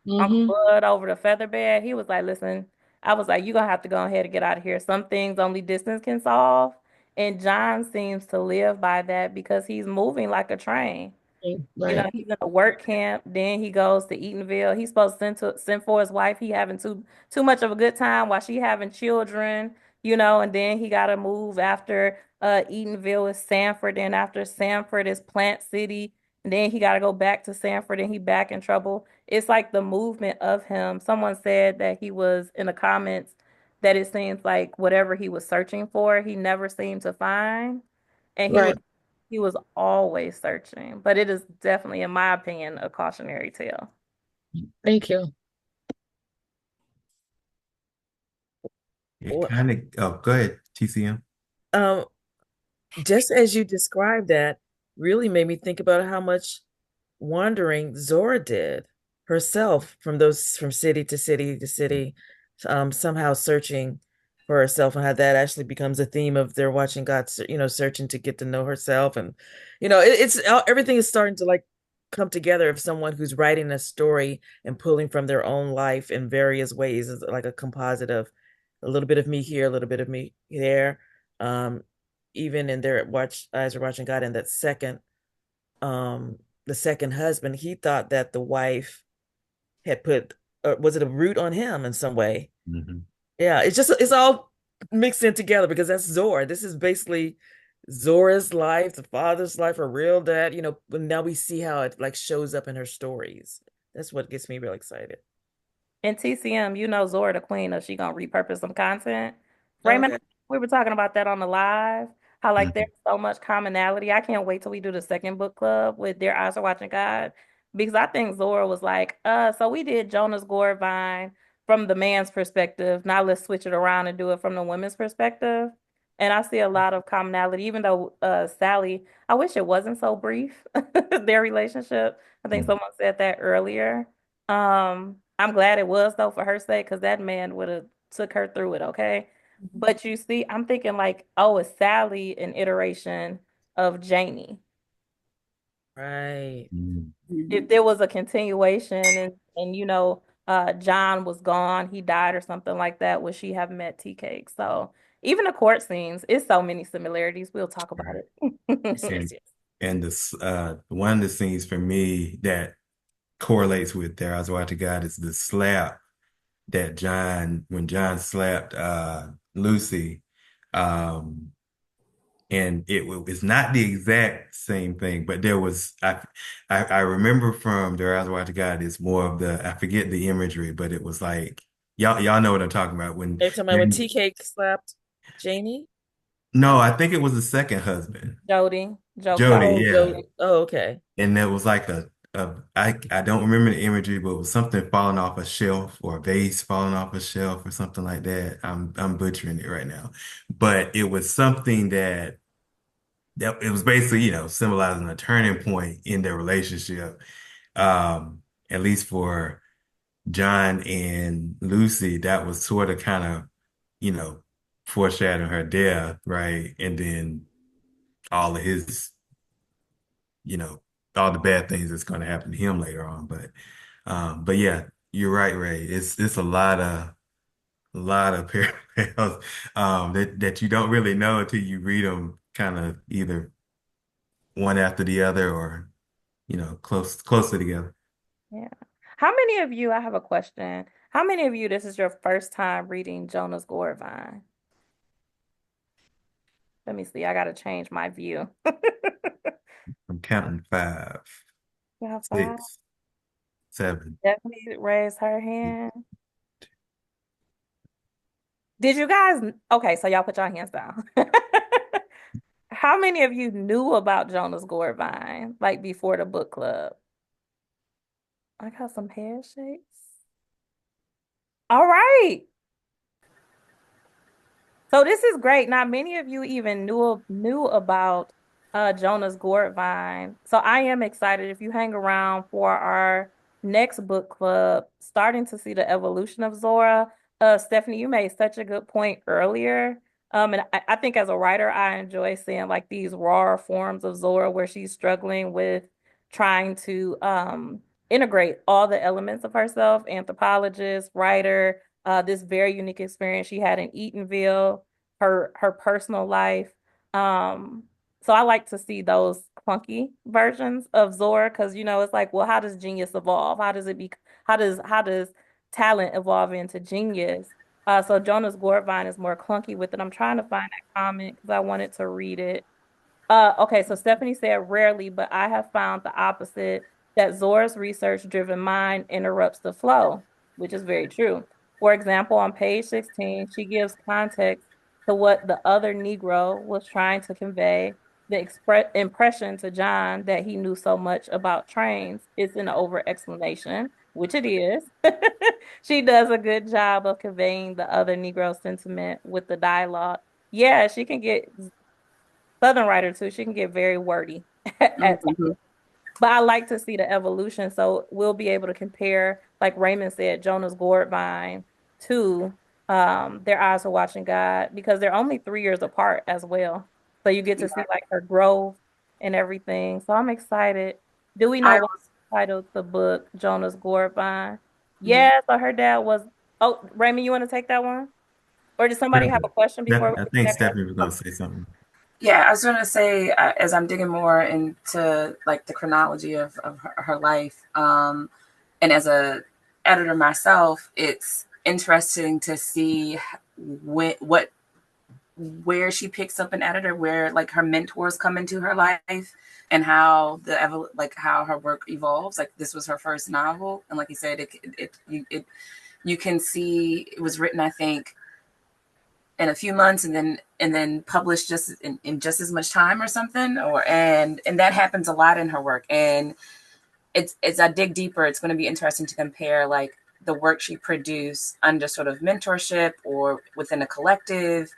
Uncle Mm-hmm. Bud over the feather bed, he was like, listen, I was like, you're gonna have to go ahead and get out of here. Some things only distance can solve. And John seems to live by that because he's moving like a train. Right. He's in a work camp. Then he goes to Eatonville. He's supposed to send for his wife. He having too much of a good time while she having children. And then he got to move after Eatonville is Sanford. Then after Sanford is Plant City. And then he got to go back to Sanford and he back in trouble. It's like the movement of him. Someone said that he was in the comments that it seems like whatever he was searching for, he never seemed to find. And he was Right. he was always searching, but it is definitely, in my opinion, a cautionary tale. Thank you. It kind of, oh, go ahead, TCM. Um, just as you described that, really made me think about how much wandering Zora did herself from city to city to city, somehow searching for herself, and how that actually becomes a theme of their watching God, searching to get to know herself. And it's everything is starting to like come together of someone who's writing a story and pulling from their own life in various ways. It's like a composite of a little bit of me here, a little bit of me there. Um, Even in their watch eyes are watching God in that um the second husband, he thought that the wife had put, was it a root on him in some way? Mhm. Yeah, it's all mixed in together because that's Zora. This is basically Zora's life, the father's life, her real dad. But now we see how it like shows up in her stories. That's what gets me real excited. And TCM, Zora the Queen of she gonna repurpose some content. Raymond, Okay. we were talking about that on the live, how like there's Mhm. so much commonality. I can't wait till we do the second book club with Their Eyes Are Watching God. Because I think Zora was like, so we did Jonah's Gourd Vine from the man's perspective. Now let's switch it around and do it from the women's perspective. And I see a lot of commonality, even though Sally, I wish it wasn't so brief, their relationship. I think Mhm. someone said that earlier. I'm glad it was though for her sake, because that man would have took her through it, okay? But you see, I'm thinking like, oh, is Sally an iteration of Jamie? Right. Mhm. If there was a continuation and John was gone, he died or something like that, would she have met Tea Cake? So even the court scenes, it's so many similarities. We'll talk about Right. it. And and one of the scenes for me that correlates with there, I was watching God, is the slap that when John slapped Lucy, um, and it's not the exact same thing, but there was I remember from the Eyes Watch God, it's more of the I forget the imagery, but it was like y'all know what I'm talking about when Are you talking about when TK slapped Janie? no, I think it was the second husband, Jody, Joe Jody, Clark. Oh, yeah. Jody. Oh, okay. And there was like I don't remember the imagery, but it was something falling off a shelf or a vase falling off a shelf or something like that. I'm butchering it right now. But it was something that it was basically, symbolizing a turning point in their relationship. At least for John and Lucy, that was sort of kind of, you know, foreshadowing her death, right? And then all of his, you know, all the bad things that's going to happen to him later on. But yeah, you're right, Ray. It's a lot of parallels that you don't really know until you read them kind of either one after the other or closely together. Yeah. How many of you, I have a question. How many of you, this is your first time reading Jonah's Gourd Vine? Let me see. I got to change my view. I'm counting five, We have five. 6, 7. Stephanie raised her hand. Did you guys? Okay, so y'all put your hands down. How many of you knew about Jonah's Gourd Vine, like before the book club? I got some head shakes. All right. So this is great. Not many of you even knew about Jonah's Gourd Vine. So I am excited if you hang around for our next book club, starting to see the evolution of Zora. Stephanie, you made such a good point earlier. And I think as a writer, I enjoy seeing like these raw forms of Zora where she's struggling with trying to integrate all the elements of herself, anthropologist, writer, this very unique experience she had in Eatonville, her personal life. Um, so I like to see those clunky versions of Zora because it's like, well, how does genius evolve? How does talent evolve into genius? So Jonah's Gourd is more clunky with it. I'm trying to find that comment because I wanted to read it. Okay, so Stephanie said rarely, but I have found the opposite, that Zora's research-driven mind interrupts the flow, which is very true. For example, on page 16, she gives context to what the other Negro was trying to convey. The impression to John that he knew so much about trains is an over-explanation, which it is. She does a good job of conveying the other Negro sentiment with the dialogue. Yeah, she can get Southern writer too. She can get very wordy at times. Mhm. But I like to see the evolution. So we'll be able to compare, like Raymond said, Jonah's Gourd to Their Eyes Are Watching God because they're only 3 years apart as well. So you get to see like her growth and everything. So I'm excited. Do we know I what titled the book, Jonah's Gourd? Mhm. Yeah, so her dad was. Oh, Raymond, you want to take that one? Or does somebody have a question before we I take think that Stephanie was going question? to say something. Yeah, I was going to say, as I'm digging more into like the chronology of her life, and as a editor myself, it's interesting to see what where she picks up an editor, where like her mentors come into her life, and how how her work evolves. Like this was her first novel, and like you said, you can see it was written, I think, in a few months and then published just in just as much time or something, and that happens a lot in her work. And it's as I dig deeper, it's going to be interesting to compare like the work she produced under sort of mentorship or within a collective,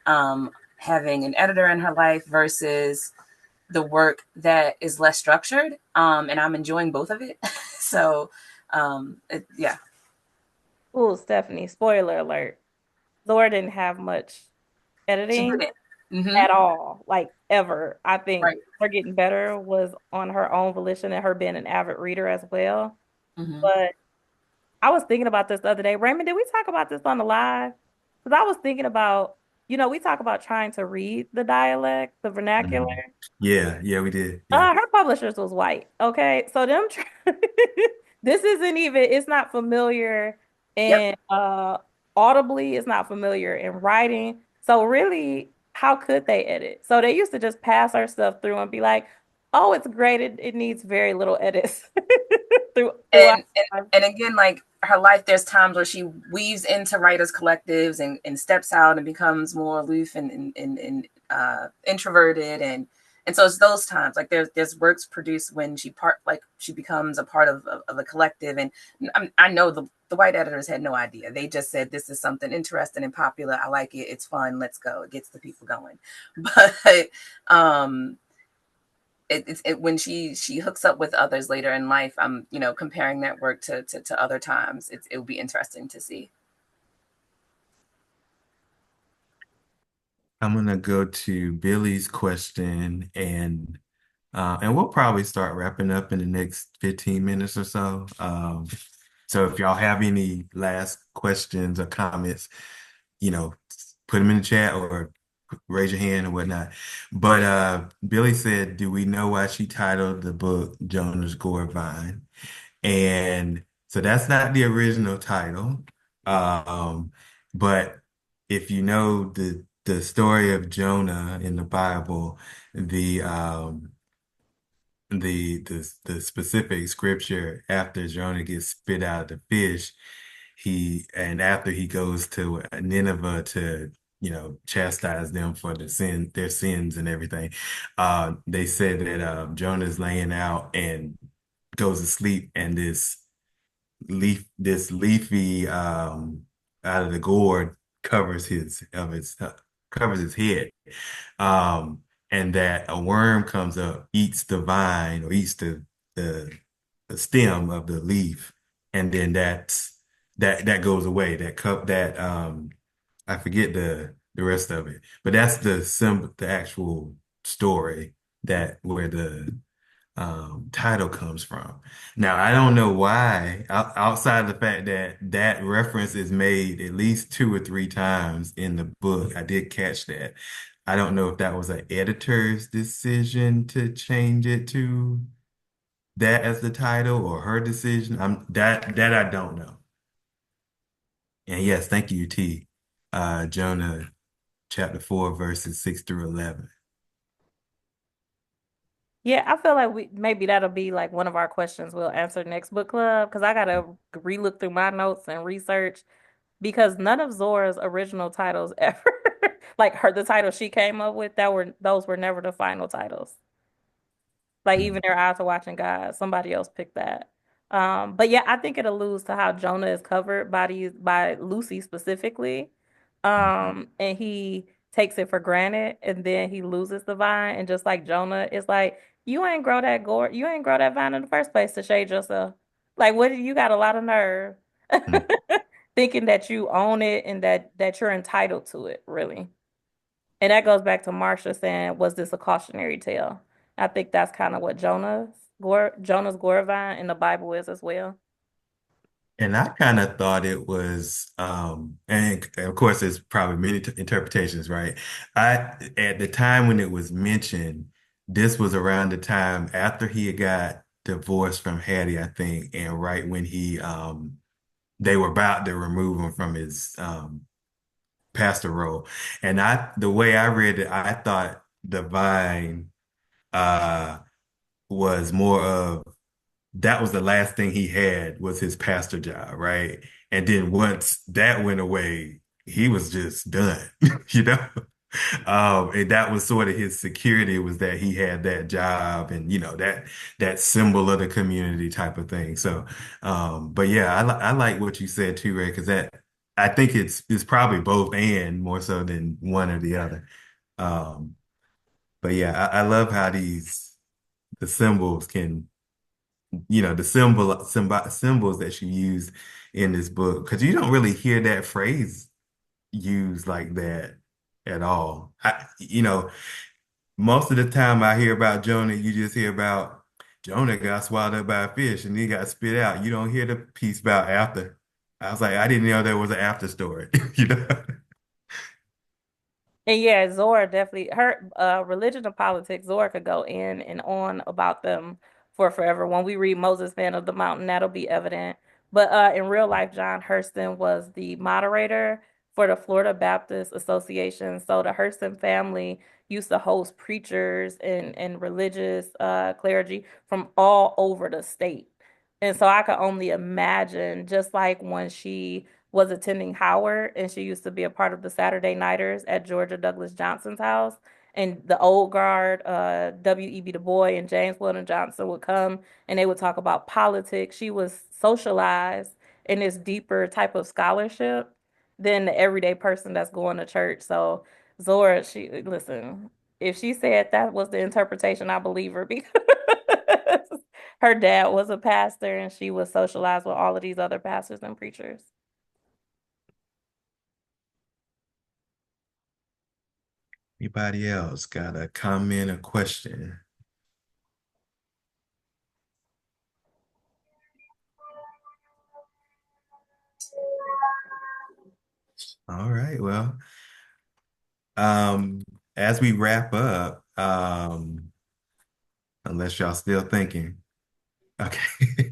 having an editor in her life versus the work that is less structured, and I'm enjoying both of it. So yeah. Ooh, Stephanie, spoiler alert. Zora didn't have much She did editing it. Mm-hmm. at all, like ever. I think Right. her getting better was on her own volition and her being an avid reader as well. Mm-hmm. But I was thinking about this the other day. Raymond, did we talk about this on the live? Because I was thinking about, we talk about trying to read the dialect, the vernacular. Yeah, we did. Yeah. Her publishers was white. Okay. So this isn't even, it's not familiar Yep. in audibly, it's not familiar in writing. So really, how could they edit? So they used to just pass our stuff through and be like, oh, it's great. It needs very little edits throughout. And again, like her life, there's times where she weaves into writers collectives and steps out and becomes more aloof and introverted, and so it's those times, like there's works produced when she becomes a part of a collective. And I know the white editors had no idea. They just said, this is something interesting and popular, I like it, it's fun, let's go, it gets the people going. But when she hooks up with others later in life, I'm comparing that work to other times. It will be interesting to see. I'm gonna go to Billy's question, and we'll probably start wrapping up in the next 15 minutes or so. So if y'all have any last questions or comments, put them in the chat or raise your hand or whatnot. But Billy said, do we know why she titled the book Jonah's Gourd Vine? And so that's not the original title. But if you know the story of Jonah in the Bible, the um the specific scripture after Jonah gets spit out of the fish, after he goes to Nineveh to chastise them for their sins and everything. They said that Jonah's laying out and goes to sleep, and this leafy out of the gourd covers his head, um, and that a worm comes up, eats the vine or eats the stem of the leaf, and then that goes away. I forget the rest of it, but that's the actual story that where the title comes from. Now, I don't know why, outside of the fact that that reference is made at least 2 or 3 times in the book. I did catch that. I don't know if that was an editor's decision to change it to that as the title or her decision. That I don't know. And yes, thank you, T. Jonah chapter 4, verses 6 through 11. Yeah, I feel like maybe that'll be like one of our questions we'll answer next book club, because I gotta relook through my notes and research, because none of Zora's original titles ever like the title she came up with, those were never the final titles. Like even their Eyes Are Watching God, somebody else picked that. But yeah, I think it alludes to how Jonah is covered by Lucy specifically. And he takes it for granted, and then he loses the vine, and just like Jonah, it's like you ain't grow that vine in the first place to shade yourself. Like, you got a lot of nerve thinking that you own it and that you're entitled to it, really. And that goes back to Marsha saying, was this a cautionary tale? I think that's kind of what Jonah's Gourd vine in the Bible is as well. And I kind of thought it was, and of course, there's probably many interpretations, right? At the time when it was mentioned, this was around the time after he had got divorced from Hattie, I think, and right when they were about to remove him from his pastor role. And the way I read it, I thought the vine uh was more of that was the last thing he had was his pastor job, right? And then once that went away, he was just done, you know? And that was sort of his security, was that he had that job and that symbol of the community type of thing. So, but yeah, I like what you said too, Ray, because I think it's probably both and more so than one or the other. Um, but yeah, I love how the symbols can the symbols that you use in this book, because you don't really hear that phrase used like that at all. Most of the time I hear about Jonah, you just hear about Jonah got swallowed up by a fish and he got spit out. You don't hear the piece about after. I was like, I didn't know there was an after story, you know? And yeah, Zora definitely, her religion and politics, Zora could go in and on about them for forever. When we read Moses, Man of the Mountain, that'll be evident. But in real life, John Hurston was the moderator for the Florida Baptist Association. So the Hurston family used to host preachers and religious clergy from all over the state. And so I could only imagine, just like when she was attending Howard and she used to be a part of the Saturday Nighters at Georgia Douglas Johnson's house. And the old guard, W.E.B. Du Bois and James Weldon Johnson would come and they would talk about politics. She was socialized in this deeper type of scholarship than the everyday person that's going to church. So Zora, listen, if she said that was the interpretation, I believe her because her dad was a pastor and she was socialized with all of these other pastors and preachers. Anybody else got a comment or question? All right, well, as we wrap up, unless y'all still thinking, okay.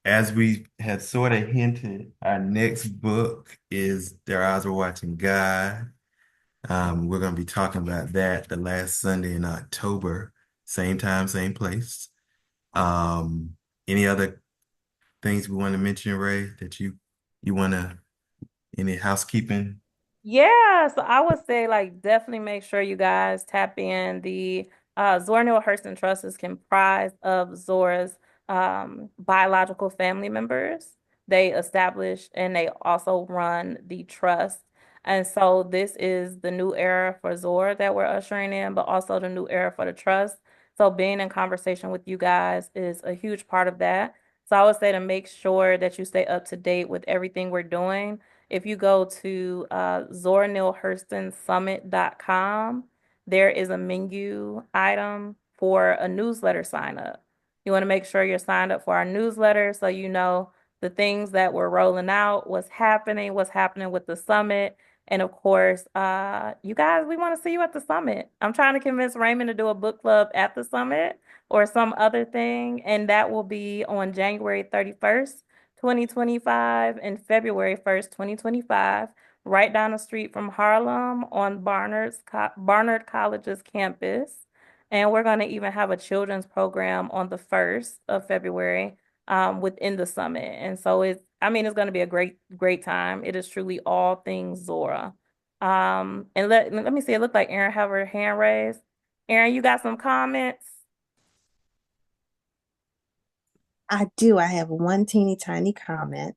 As we had sort of hinted, our next book is Their Eyes Were Watching God. We're going to be talking about that the last Sunday in October, same time, same place. Any other things we want to mention, Ray, that you want to, any housekeeping? Yeah, so I would say like definitely make sure you guys tap in. The Zora Neal Hurston Trust is comprised of Zora's biological family members. They establish and they also run the trust. And so this is the new era for Zora that we're ushering in, but also the new era for the trust. So being in conversation with you guys is a huge part of that. So I would say to make sure that you stay up to date with everything we're doing. If you go to ZoraNealHurstonSummit.com, there is a menu item for a newsletter sign up. You want to make sure you're signed up for our newsletter so you know the things that we're rolling out, what's happening with the summit. And of course, you guys, we want to see you at the summit. I'm trying to convince Raymond to do a book club at the summit or some other thing, and that will be on January 31st. 2025 and February 1st, 2025, right down the street from Harlem on Barnard College's campus. And we're going to even have a children's program on the 1st of February within the summit. And so it's going to be a great time. It is truly all things Zora. And let me see, it looked like Erin have her hand raised. Erin, you got some comments? I do. I have one teeny tiny comment.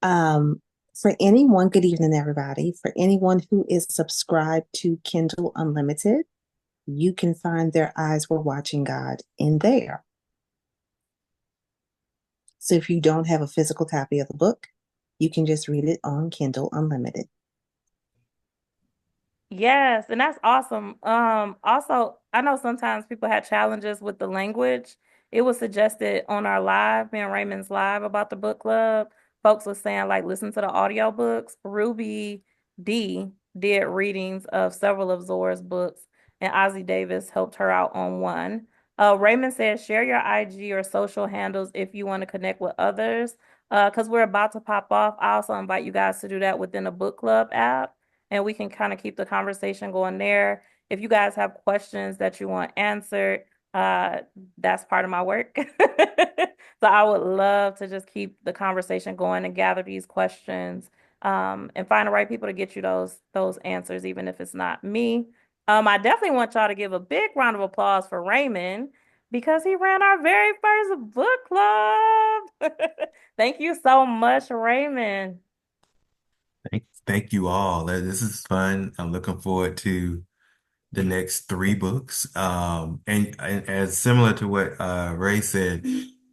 For anyone, good evening, everybody. For anyone who is subscribed to Kindle Unlimited, you can find Their Eyes Were Watching God in there. So if you don't have a physical copy of the book, you can just read it on Kindle Unlimited. Yes, and that's awesome. Also, I know sometimes people had challenges with the language. It was suggested on our live, me and Raymond's live about the book club. Folks were saying like listen to the audiobooks. Ruby D did readings of several of Zora's books, and Ozzy Davis helped her out on one. Raymond says share your IG or social handles if you want to connect with others. Because we're about to pop off. I also invite you guys to do that within the book club app and we can kind of keep the conversation going there. If you guys have questions that you want answered, that's part of my work. So I would love to just keep the conversation going and gather these questions and find the right people to get you those answers, even if it's not me. I definitely want y'all to give a big round of applause for Raymond because he ran our very first book club. Thank you so much, Raymond. Thank you all. This is fun. I'm looking forward to the next three books. And as similar to what Ray said,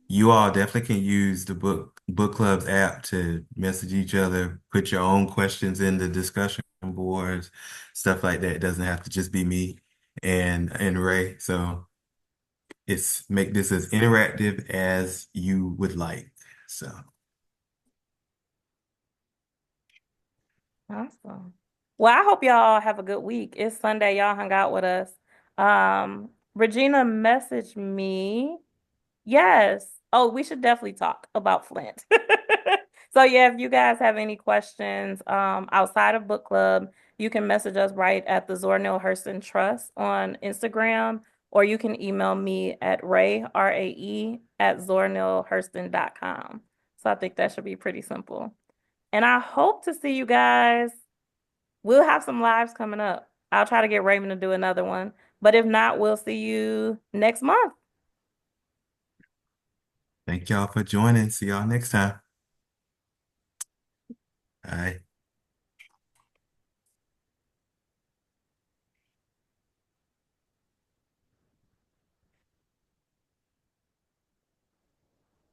you all definitely can use the book clubs app to message each other, put your own questions in the discussion boards, stuff like that. It doesn't have to just be me and Ray. So it's make this as interactive as you would like. So Awesome. Well, I hope y'all have a good week. It's Sunday. Y'all hung out with us. Regina messaged me. Yes. Oh, we should definitely talk about Flint. So yeah, if you guys have any questions outside of book club, you can message us right at the Zora Neal Hurston Trust on Instagram, or you can email me at Rae, at zoranealhurston.com. So I think that should be pretty simple. And I hope to see you guys. We'll have some lives coming up. I'll try to get Raymond to do another one. But if not, we'll see you next month. Thank y'all for joining. See y'all next time. Bye.